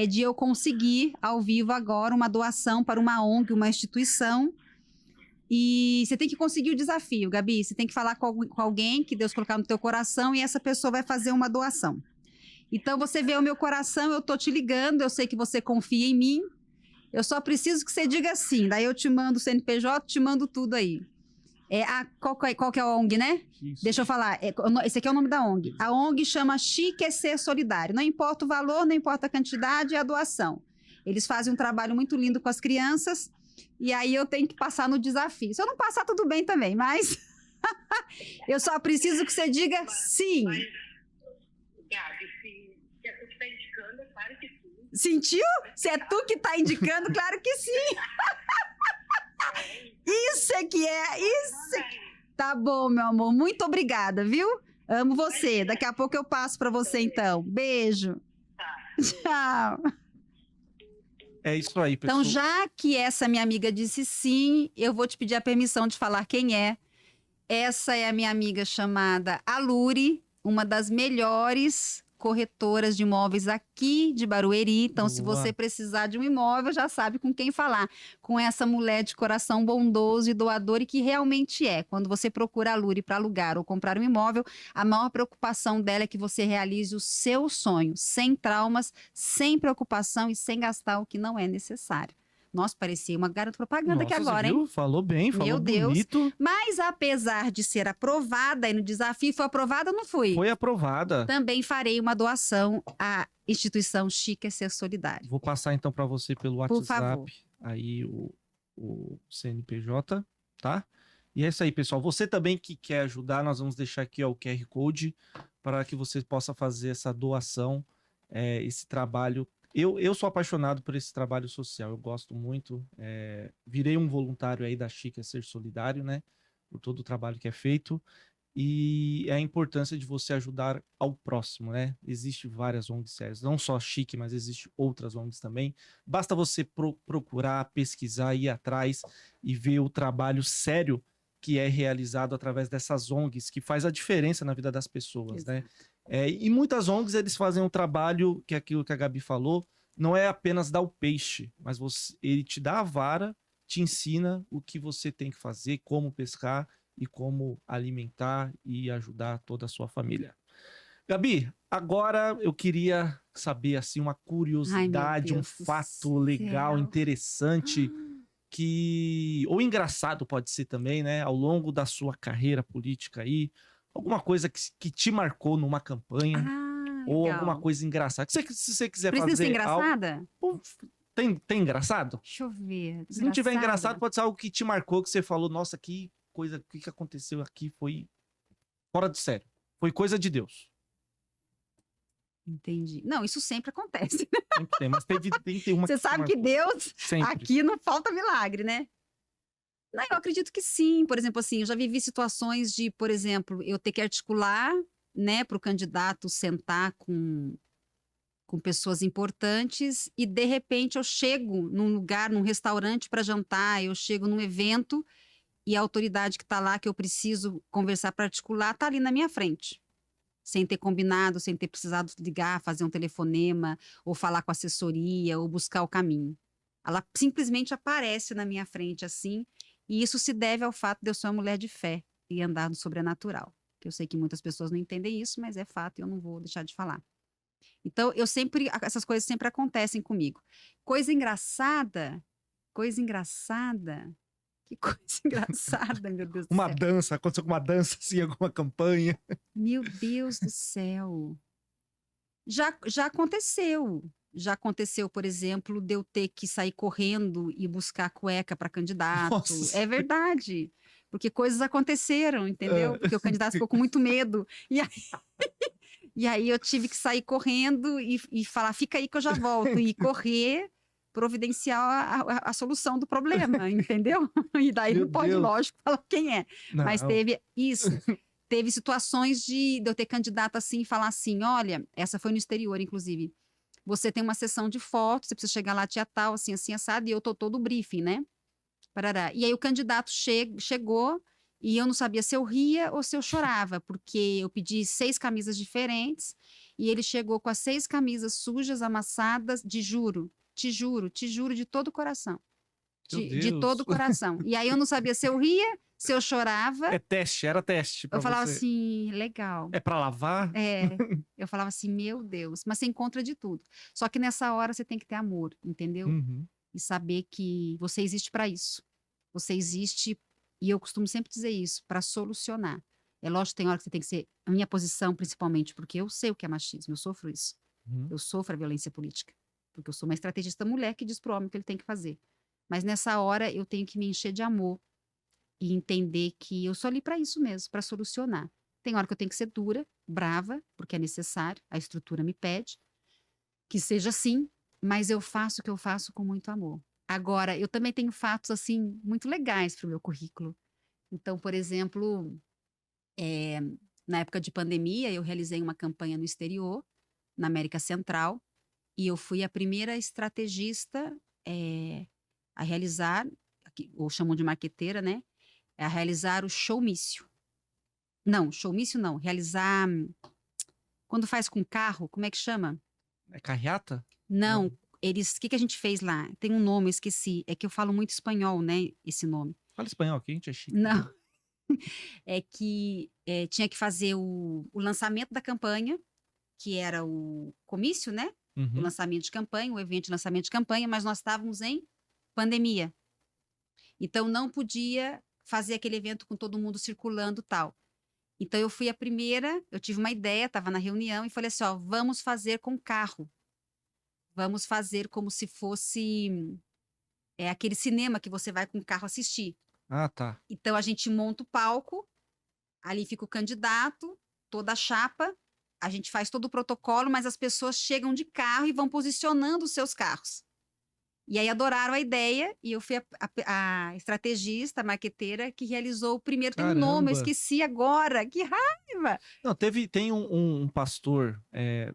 de eu conseguir, ao vivo agora, uma doação para uma ONG, uma instituição. E você tem que conseguir o desafio, Gabi. Você tem que falar com alguém que Deus colocar no teu coração e essa pessoa vai fazer uma doação. Então, você vê o meu coração, eu tô te ligando, eu sei que você confia em mim. Eu só preciso que você diga sim. Daí eu te mando o CNPJ, te mando tudo aí. Qual que é a ONG, né? Isso. Deixa eu falar. Esse aqui é o nome da ONG. A ONG chama Chique é Ser Solidário. Não importa o valor, não importa a quantidade e a doação. Eles fazem um trabalho muito lindo com as crianças. E aí eu tenho que passar no desafio. Se eu não passar, tudo bem também, mas eu só preciso que você diga sim. Mas, Gabi, se a gente está indicando, é claro que sim. Sentiu? Se é tu que tá indicando, claro que sim. Isso é que é. Isso. Tá bom, meu amor. Muito obrigada, viu? Amo você. Daqui a pouco eu passo para você, então. Beijo. Tchau. É isso aí, pessoal. Então, já que essa minha amiga disse sim, eu vou te pedir a permissão de falar quem é. Essa é a minha amiga chamada Aluri, uma das melhores corretoras de imóveis aqui de Barueri. Então, se Boa. você precisar de um imóvel, já sabe com quem falar. Com essa mulher de coração bondoso e doador, e que realmente é. Quando você procura a Aluri para alugar ou comprar um imóvel, a maior preocupação dela é que você realize o seu sonho, sem traumas, sem preocupação e sem gastar o que não é necessário. Nossa, parecia uma garota propaganda aqui Nossa, agora, você hein? viu? Falou bem, falou Meu Deus. bonito. Mas apesar de ser aprovada aí no desafio, foi aprovada ou não fui? Foi aprovada. Também farei uma doação à instituição Chique é Ser Solidário. Vou passar então para você pelo Por WhatsApp favor. aí o CNPJ, tá? E é isso aí, pessoal. Você também que quer ajudar, nós vamos deixar aqui ó, o QR Code para que você possa fazer essa doação, esse trabalho. Eu sou apaixonado por esse trabalho social, eu gosto muito. Virei um voluntário aí da Chique é Ser Solidário, né? Por todo o trabalho que é feito. E a importância de você ajudar ao próximo, né? Existem várias ONGs sérias, não só a Chique, mas existem outras ONGs também. Basta você procurar, pesquisar, ir atrás e ver o trabalho sério que é realizado através dessas ONGs, que faz a diferença na vida das pessoas, né? E muitas ONGs, eles fazem um trabalho, que é aquilo que a Gabi falou, não é apenas dar o peixe, mas ele te dá a vara, te ensina o que você tem que fazer, como pescar, e como alimentar e ajudar toda a sua família. Gabi, agora eu queria saber assim uma curiosidade, um fato legal, interessante, ou engraçado pode ser também, né? Ao longo da sua carreira política aí, alguma coisa que te marcou numa campanha, ou legal. alguma coisa engraçada. Se você quiser Precisa fazer ser engraçada? algo... Tem engraçado? Deixa eu ver. Se não tiver engraçado, pode ser algo que te marcou, que você falou, nossa, que coisa, o que aconteceu aqui foi fora de sério. Foi coisa de Deus. Entendi. Não, isso sempre acontece. Sempre tem, mas tem que ter uma. Você sabe que Deus, sempre. Aqui não falta milagre, né? Não, eu acredito que sim. Por exemplo, assim, eu já vivi situações de, por exemplo, eu ter que articular, né, para o candidato sentar com pessoas importantes e, de repente, eu chego num lugar, num restaurante para jantar, eu chego num evento e a autoridade que está lá, que eu preciso conversar para articular, está ali na minha frente. Sem ter combinado, sem ter precisado ligar, fazer um telefonema, ou falar com a assessoria, ou buscar o caminho. Ela simplesmente aparece na minha frente assim, e isso se deve ao fato de eu ser uma mulher de fé e andar no sobrenatural. Eu sei que muitas pessoas não entendem isso, mas é fato e eu não vou deixar de falar. Então, essas coisas sempre acontecem comigo. Coisa engraçada. Que coisa engraçada, meu Deus do céu. Uma dança, aconteceu com uma dança, assim, alguma campanha. Meu Deus do céu. Já aconteceu. Já aconteceu, por exemplo, de eu ter que sair correndo e buscar cueca para candidato. Nossa. É verdade. Porque coisas aconteceram, entendeu? Porque o candidato ficou com muito medo. E aí eu tive que sair correndo e falar, fica aí que eu já volto. E correr, providenciar a solução do problema, entendeu? E daí Meu não pode, Deus. lógico, falar quem é. Não. Mas teve isso. Teve situações de eu ter candidato assim e falar assim, olha, essa foi no exterior, inclusive. Você tem uma sessão de fotos, você precisa chegar lá dia tal, assim, assim, assado, e eu tô todo o briefing, né? Parará. E aí o candidato chegou e eu não sabia se eu ria ou se eu chorava, porque eu pedi 6 camisas diferentes e ele chegou com as 6 camisas sujas, amassadas, te juro de todo o coração. De todo o coração. E aí eu não sabia se eu ria, se eu chorava. Era teste. Eu falava assim, legal. É pra lavar? Eu falava assim, meu Deus. Mas você encontra de tudo. Só que nessa hora você tem que ter amor, entendeu? Uhum. E saber que você existe para isso. Você existe E eu costumo sempre dizer isso, para solucionar. É lógico que tem hora que você tem que ser, a minha posição principalmente, porque eu sei o que é machismo, eu sofro isso. Uhum. Eu sofro a violência política, porque eu sou uma estrategista mulher que diz pro homem o que ele tem que fazer. Mas nessa hora eu tenho que me encher de amor e entender que eu sou ali para isso mesmo, para solucionar. Tem hora que eu tenho que ser dura, brava, porque é necessário, a estrutura me pede que seja assim, mas eu faço o que eu faço com muito amor. Agora, eu também tenho fatos assim muito legais para o meu currículo. Então, por exemplo, eh, na época de pandemia, eu realizei uma campanha no exterior, na América Central, e eu fui a primeira estrategista a realizar, ou chamam de marqueteira, né? A realizar o showmício. Não, showmício não, realizar. Quando faz com carro, como é que chama? É carreata? Não, eles. O que a gente fez lá? Tem um nome, eu esqueci. É que eu falo muito espanhol, né? Esse nome. Fala espanhol aqui, a gente é chique. Não. É que tinha que fazer o lançamento da campanha, que era o comício, né? O Uhum. lançamento de campanha, o evento de lançamento de campanha, mas nós estávamos em pandemia. Então não podia fazer aquele evento com todo mundo circulando e tal. Então eu fui a primeira, eu tive uma ideia, estava na reunião e falei assim, ó, vamos fazer com carro. Vamos fazer como se fosse aquele cinema que você vai com o carro assistir. Ah, tá. Então a gente monta o palco, ali fica o candidato, toda a chapa, a gente faz todo o protocolo, mas as pessoas chegam de carro e vão posicionando os seus carros. E aí adoraram a ideia e eu fui a estrategista, a marqueteira que realizou o primeiro. Tem um nome, eu Caramba. esqueci agora. Que raiva! Não, tem um pastor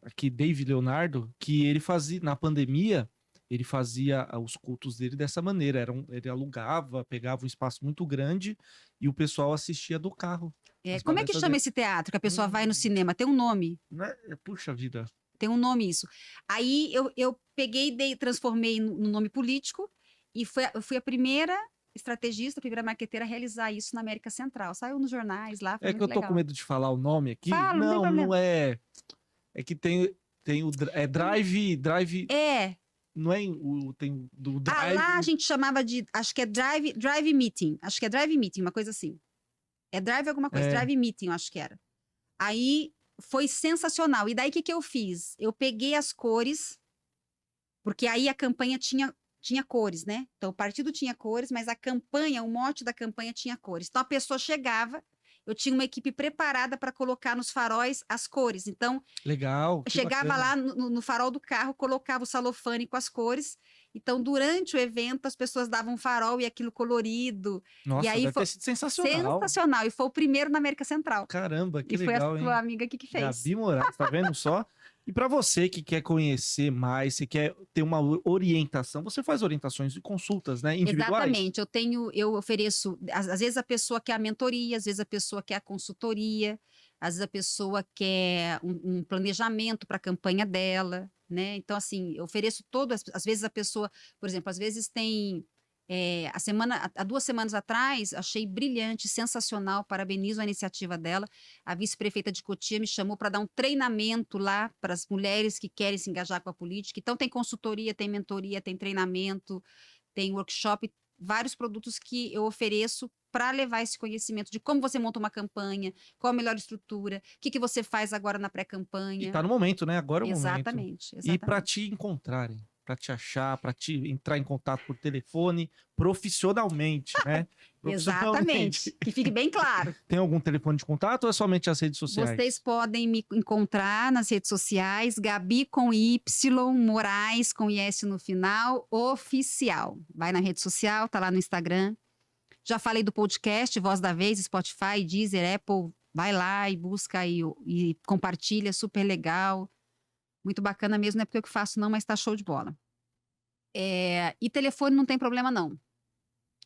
aqui, David Leonardo, que ele fazia, na pandemia, ele fazia os cultos dele dessa maneira. Ele alugava, pegava um espaço muito grande e o pessoal assistia do carro. As Como é que palestras chama dele. esse teatro que a pessoa vai no cinema? Tem um nome. Não é- Puxa vida. Tem um nome isso. Aí eu peguei e transformei no nome político e eu fui a primeira estrategista, a primeira marqueteira a realizar isso na América Central. Saiu nos jornais lá, foi É que muito eu tô legal. com medo de falar o nome aqui. Fala, não tem Não, problema. não é. É que tem o Drive. Não é tem o do Drive. Lá a gente chamava de, acho que é drive meeting. Acho que é drive meeting, uma coisa assim. É drive alguma coisa, drive meeting, eu acho que era. Aí foi sensacional. E daí o que eu fiz? Eu peguei as cores, porque aí a campanha tinha cores, né? Então o partido tinha cores, mas a campanha, o mote da campanha tinha cores. Então a pessoa chegava, eu tinha uma equipe preparada para colocar nos faróis as cores. Então Legal. Que chegava bacana. lá no farol do carro, colocava o celofane com as cores. Então, durante o evento, as pessoas davam farol e aquilo colorido. Nossa, e aí deve foi ter sido sensacional. sensacional. E foi o primeiro na América Central. Caramba, que E foi legal, a hein? sua amiga aqui que fez. Gabi Moraes, tá vendo só? E para você que quer conhecer mais, você quer ter uma orientação, você faz orientações e consultas, né, individuais? Exatamente. Eu ofereço, às vezes a pessoa quer a mentoria, às vezes a pessoa quer a consultoria, às vezes a pessoa quer um planejamento para a campanha dela, né? Então, assim, eu ofereço às vezes a pessoa, por exemplo, às vezes tem há 2 semanas atrás, achei brilhante, sensacional, parabenizo a iniciativa dela. A vice-prefeita de Cotia me chamou para dar um treinamento lá para as mulheres que querem se engajar com a política. Então, tem consultoria, tem mentoria, tem treinamento, tem workshop, vários produtos que eu ofereço para levar esse conhecimento de como você monta uma campanha, qual a melhor estrutura, o que você faz agora na E pré-campanha. tá no momento, né? Agora é o momento. Exatamente. E para te encontrarem, para te achar, para te entrar em contato por telefone, profissionalmente, né? Exatamente. Que fique bem claro. Tem algum telefone de contato ou é somente as redes sociais? Vocês podem me encontrar nas redes sociais, Gabi com Y, Moraes com IS no final, oficial. Vai na rede social, tá lá no Instagram. Já falei do podcast, Voz da Vez, Spotify, Deezer, Apple. Vai lá e busca e compartilha, super legal. Muito bacana mesmo, não é porque eu que faço não, mas tá show de bola. E telefone não tem problema não.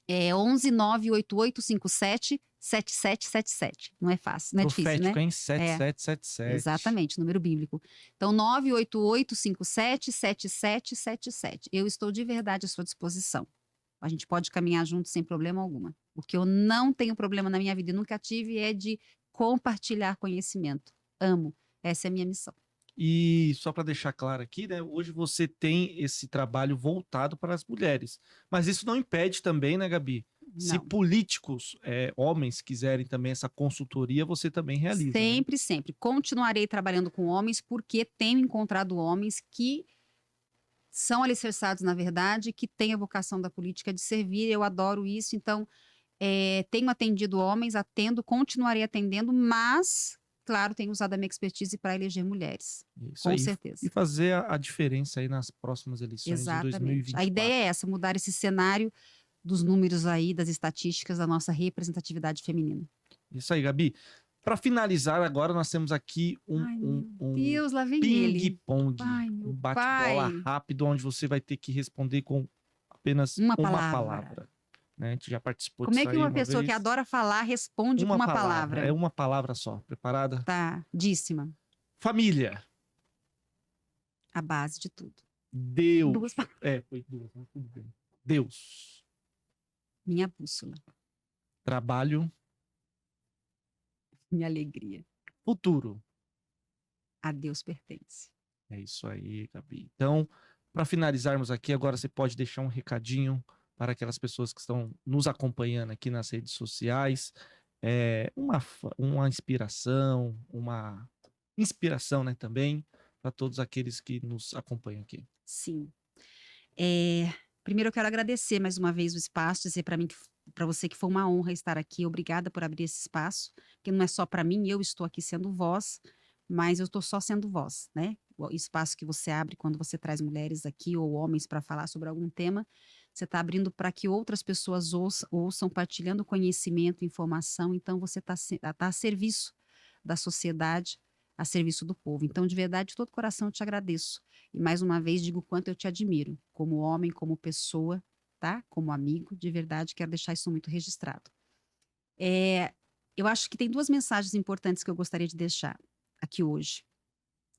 É 11 988 57 7777. Não é fácil, não é difícil, né? Profético, hein? 7777. Exatamente, número bíblico. Então, 988 57 7777. Eu estou de verdade à sua disposição. A gente pode caminhar junto sem problema alguma. O que eu não tenho problema na minha vida e nunca tive é de compartilhar conhecimento. Amo. Essa é a minha missão. E só para deixar claro aqui, né? Hoje você tem esse trabalho voltado para as mulheres. Mas isso não impede também, né, Gabi? Se não. políticos, homens, quiserem também essa consultoria, você também realiza, né? Sempre, sempre. Continuarei trabalhando com homens porque tenho encontrado homens que são alicerçados, na verdade, que têm a vocação da política de servir. Eu adoro isso. Então, tenho atendido homens, atendo, continuarei atendendo, mas, claro, tenho usado a minha expertise para eleger mulheres. Isso Com aí. certeza. E fazer a diferença aí nas próximas eleições de Exatamente. 2024. A ideia é essa, mudar esse cenário dos números aí, das estatísticas, da nossa representatividade feminina. Isso aí, Gabi. Para finalizar, agora nós temos aqui Ai, meu um Deus, lá vem ele. ping-pong, Ai, meu um bate-bola pai. rápido, onde você vai ter que responder com apenas Uma uma palavra. palavra. Né? A gente já participou Como disso é que aí uma uma pessoa que vez. adora falar responde com uma palavra? É uma palavra só. Preparada? Tá, díssima. Família. A base de tudo. Deus. Duas palavras. Foi duas, né? Tudo bem. Deus. Minha bússola, Trabalho. minha alegria. Futuro. A Deus pertence. É isso aí, Gabi. Então, para finalizarmos aqui, agora você pode deixar um recadinho para aquelas pessoas que estão nos acompanhando aqui nas redes sociais. Uma inspiração, né, também, para todos aqueles que nos acompanham aqui. Sim. Primeiro eu quero agradecer mais uma vez o espaço, dizer para você que foi uma honra estar aqui. Obrigada por abrir esse espaço, que não é só para mim, eu estou aqui sendo voz, mas eu estou só sendo voz, né? O espaço que você abre quando você traz mulheres aqui ou homens para falar sobre algum tema, você está abrindo para que outras pessoas ouçam, partilhando conhecimento, informação. Então você está a serviço da sociedade, a serviço do povo. Então, de verdade, de todo coração eu te agradeço. E mais uma vez digo o quanto eu te admiro, como homem, como pessoa, tá? Como amigo, de verdade, quero deixar isso muito registrado. Eu acho que tem duas mensagens importantes que eu gostaria de deixar aqui hoje,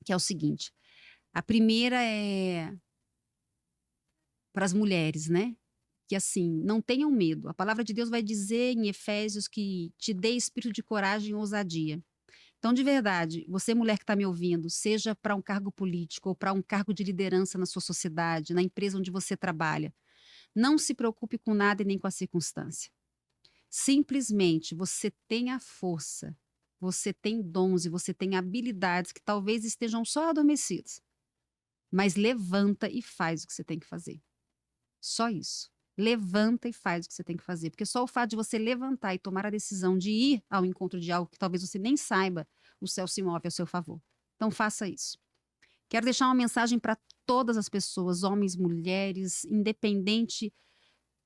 que é o seguinte: a primeira é para as mulheres, né? Que assim, não tenham medo. A palavra de Deus vai dizer em Efésios que te dê espírito de coragem e ousadia. Então, de verdade, você mulher que está me ouvindo, seja para um cargo político ou para um cargo de liderança na sua sociedade, na empresa onde você trabalha, não se preocupe com nada e nem com a circunstância. Simplesmente você tem a força, você tem dons e você tem habilidades que talvez estejam só adormecidas. Mas levanta e faz o que você tem que fazer. Só isso. Levanta e faz o que você tem que fazer. Porque só o fato de você levantar e tomar a decisão de ir ao encontro de algo que talvez você nem saiba, o céu se move ao seu favor. Então faça isso. Quero deixar uma mensagem para todas as pessoas, homens, mulheres, independente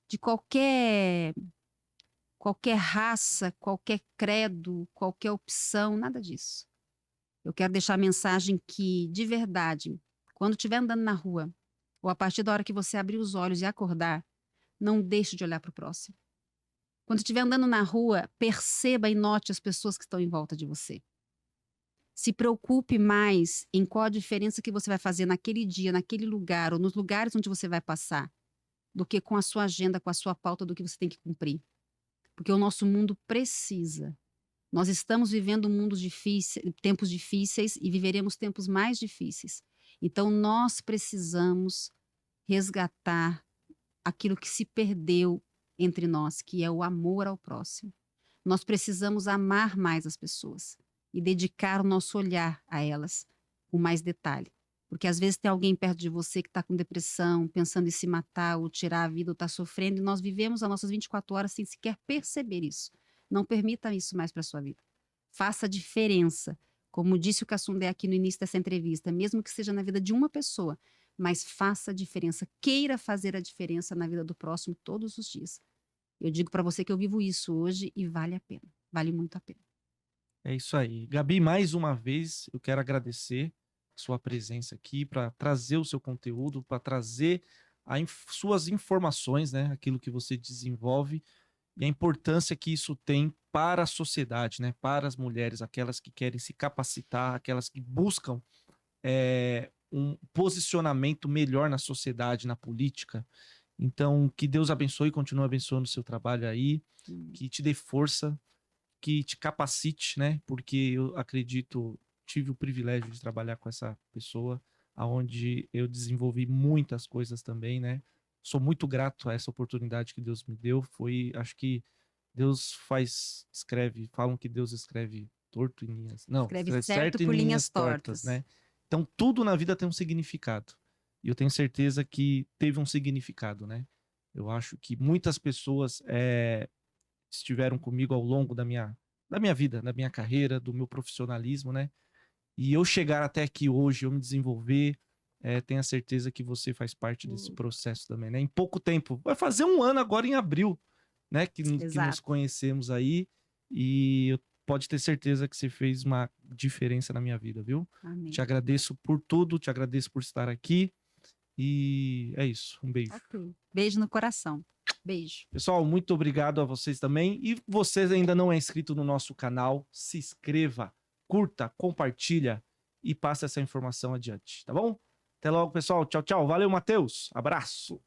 de qualquer raça, qualquer credo, qualquer opção, nada disso. Eu quero deixar a mensagem que, de verdade, quando estiver andando na rua, ou a partir da hora que você abrir os olhos e acordar, não deixe de olhar para o próximo. Quando estiver andando na rua, perceba e note as pessoas que estão em volta de você. Se preocupe mais em qual a diferença que você vai fazer naquele dia, naquele lugar, ou nos lugares onde você vai passar, do que com a sua agenda, com a sua pauta do que você tem que cumprir. Porque o nosso mundo precisa. Nós estamos vivendo tempos difíceis e viveremos tempos mais difíceis. Então, nós precisamos resgatar aquilo que se perdeu entre nós, que é o amor ao próximo. Nós precisamos amar mais as pessoas e dedicar o nosso olhar a elas com mais detalhe. Porque às vezes tem alguém perto de você que está com depressão, pensando em se matar ou tirar a vida ou está sofrendo, e nós vivemos as nossas 24 horas sem sequer perceber isso. Não permita isso mais para a sua vida. Faça a diferença. Como disse o Cassundé aqui no início dessa entrevista, mesmo que seja na vida de uma pessoa, mas faça a diferença, queira fazer a diferença na vida do próximo todos os dias. Eu digo para você que eu vivo isso hoje e vale a pena, vale muito a pena. É isso aí. Gabi, mais uma vez, eu quero agradecer a sua presença aqui para trazer o seu conteúdo, para trazer suas informações, né? Aquilo que você desenvolve e a importância que isso tem para a sociedade, né? Para as mulheres, aquelas que querem se capacitar, aquelas que buscam um posicionamento melhor na sociedade, na política. Então, que Deus abençoe e continue abençoando o seu trabalho aí, que te dê força, que te capacite, né? Porque eu acredito, tive o privilégio de trabalhar com essa pessoa, aonde eu desenvolvi muitas coisas também, né? sou muito grato a essa oportunidade que Deus me deu. Acho que Deus falam que Deus escreve torto em linhas, não, Escreve certo certo em por linhas tortas, tortas. né? Então tudo na vida tem um significado. E eu tenho certeza que teve um significado, né? Eu acho que muitas pessoas estiveram comigo ao longo da minha vida, da minha carreira, do meu profissionalismo, né? E eu chegar até aqui hoje, eu me desenvolver, tenha certeza que você faz parte desse processo também, né? Em pouco tempo, vai fazer 1 ano agora em abril, né? Que nos Exato. conhecemos aí, e pode ter certeza que você fez uma diferença na minha vida, viu? Amém. Te agradeço por tudo, te agradeço por estar aqui, e é isso, um beijo. Ok. Beijo no coração. Beijo. Pessoal, muito obrigado a vocês também. E vocês ainda não é inscrito no nosso canal, se inscreva, curta, compartilha e passe essa informação adiante, tá bom? Até logo, pessoal. Tchau, tchau. Valeu, Matheus. Abraço.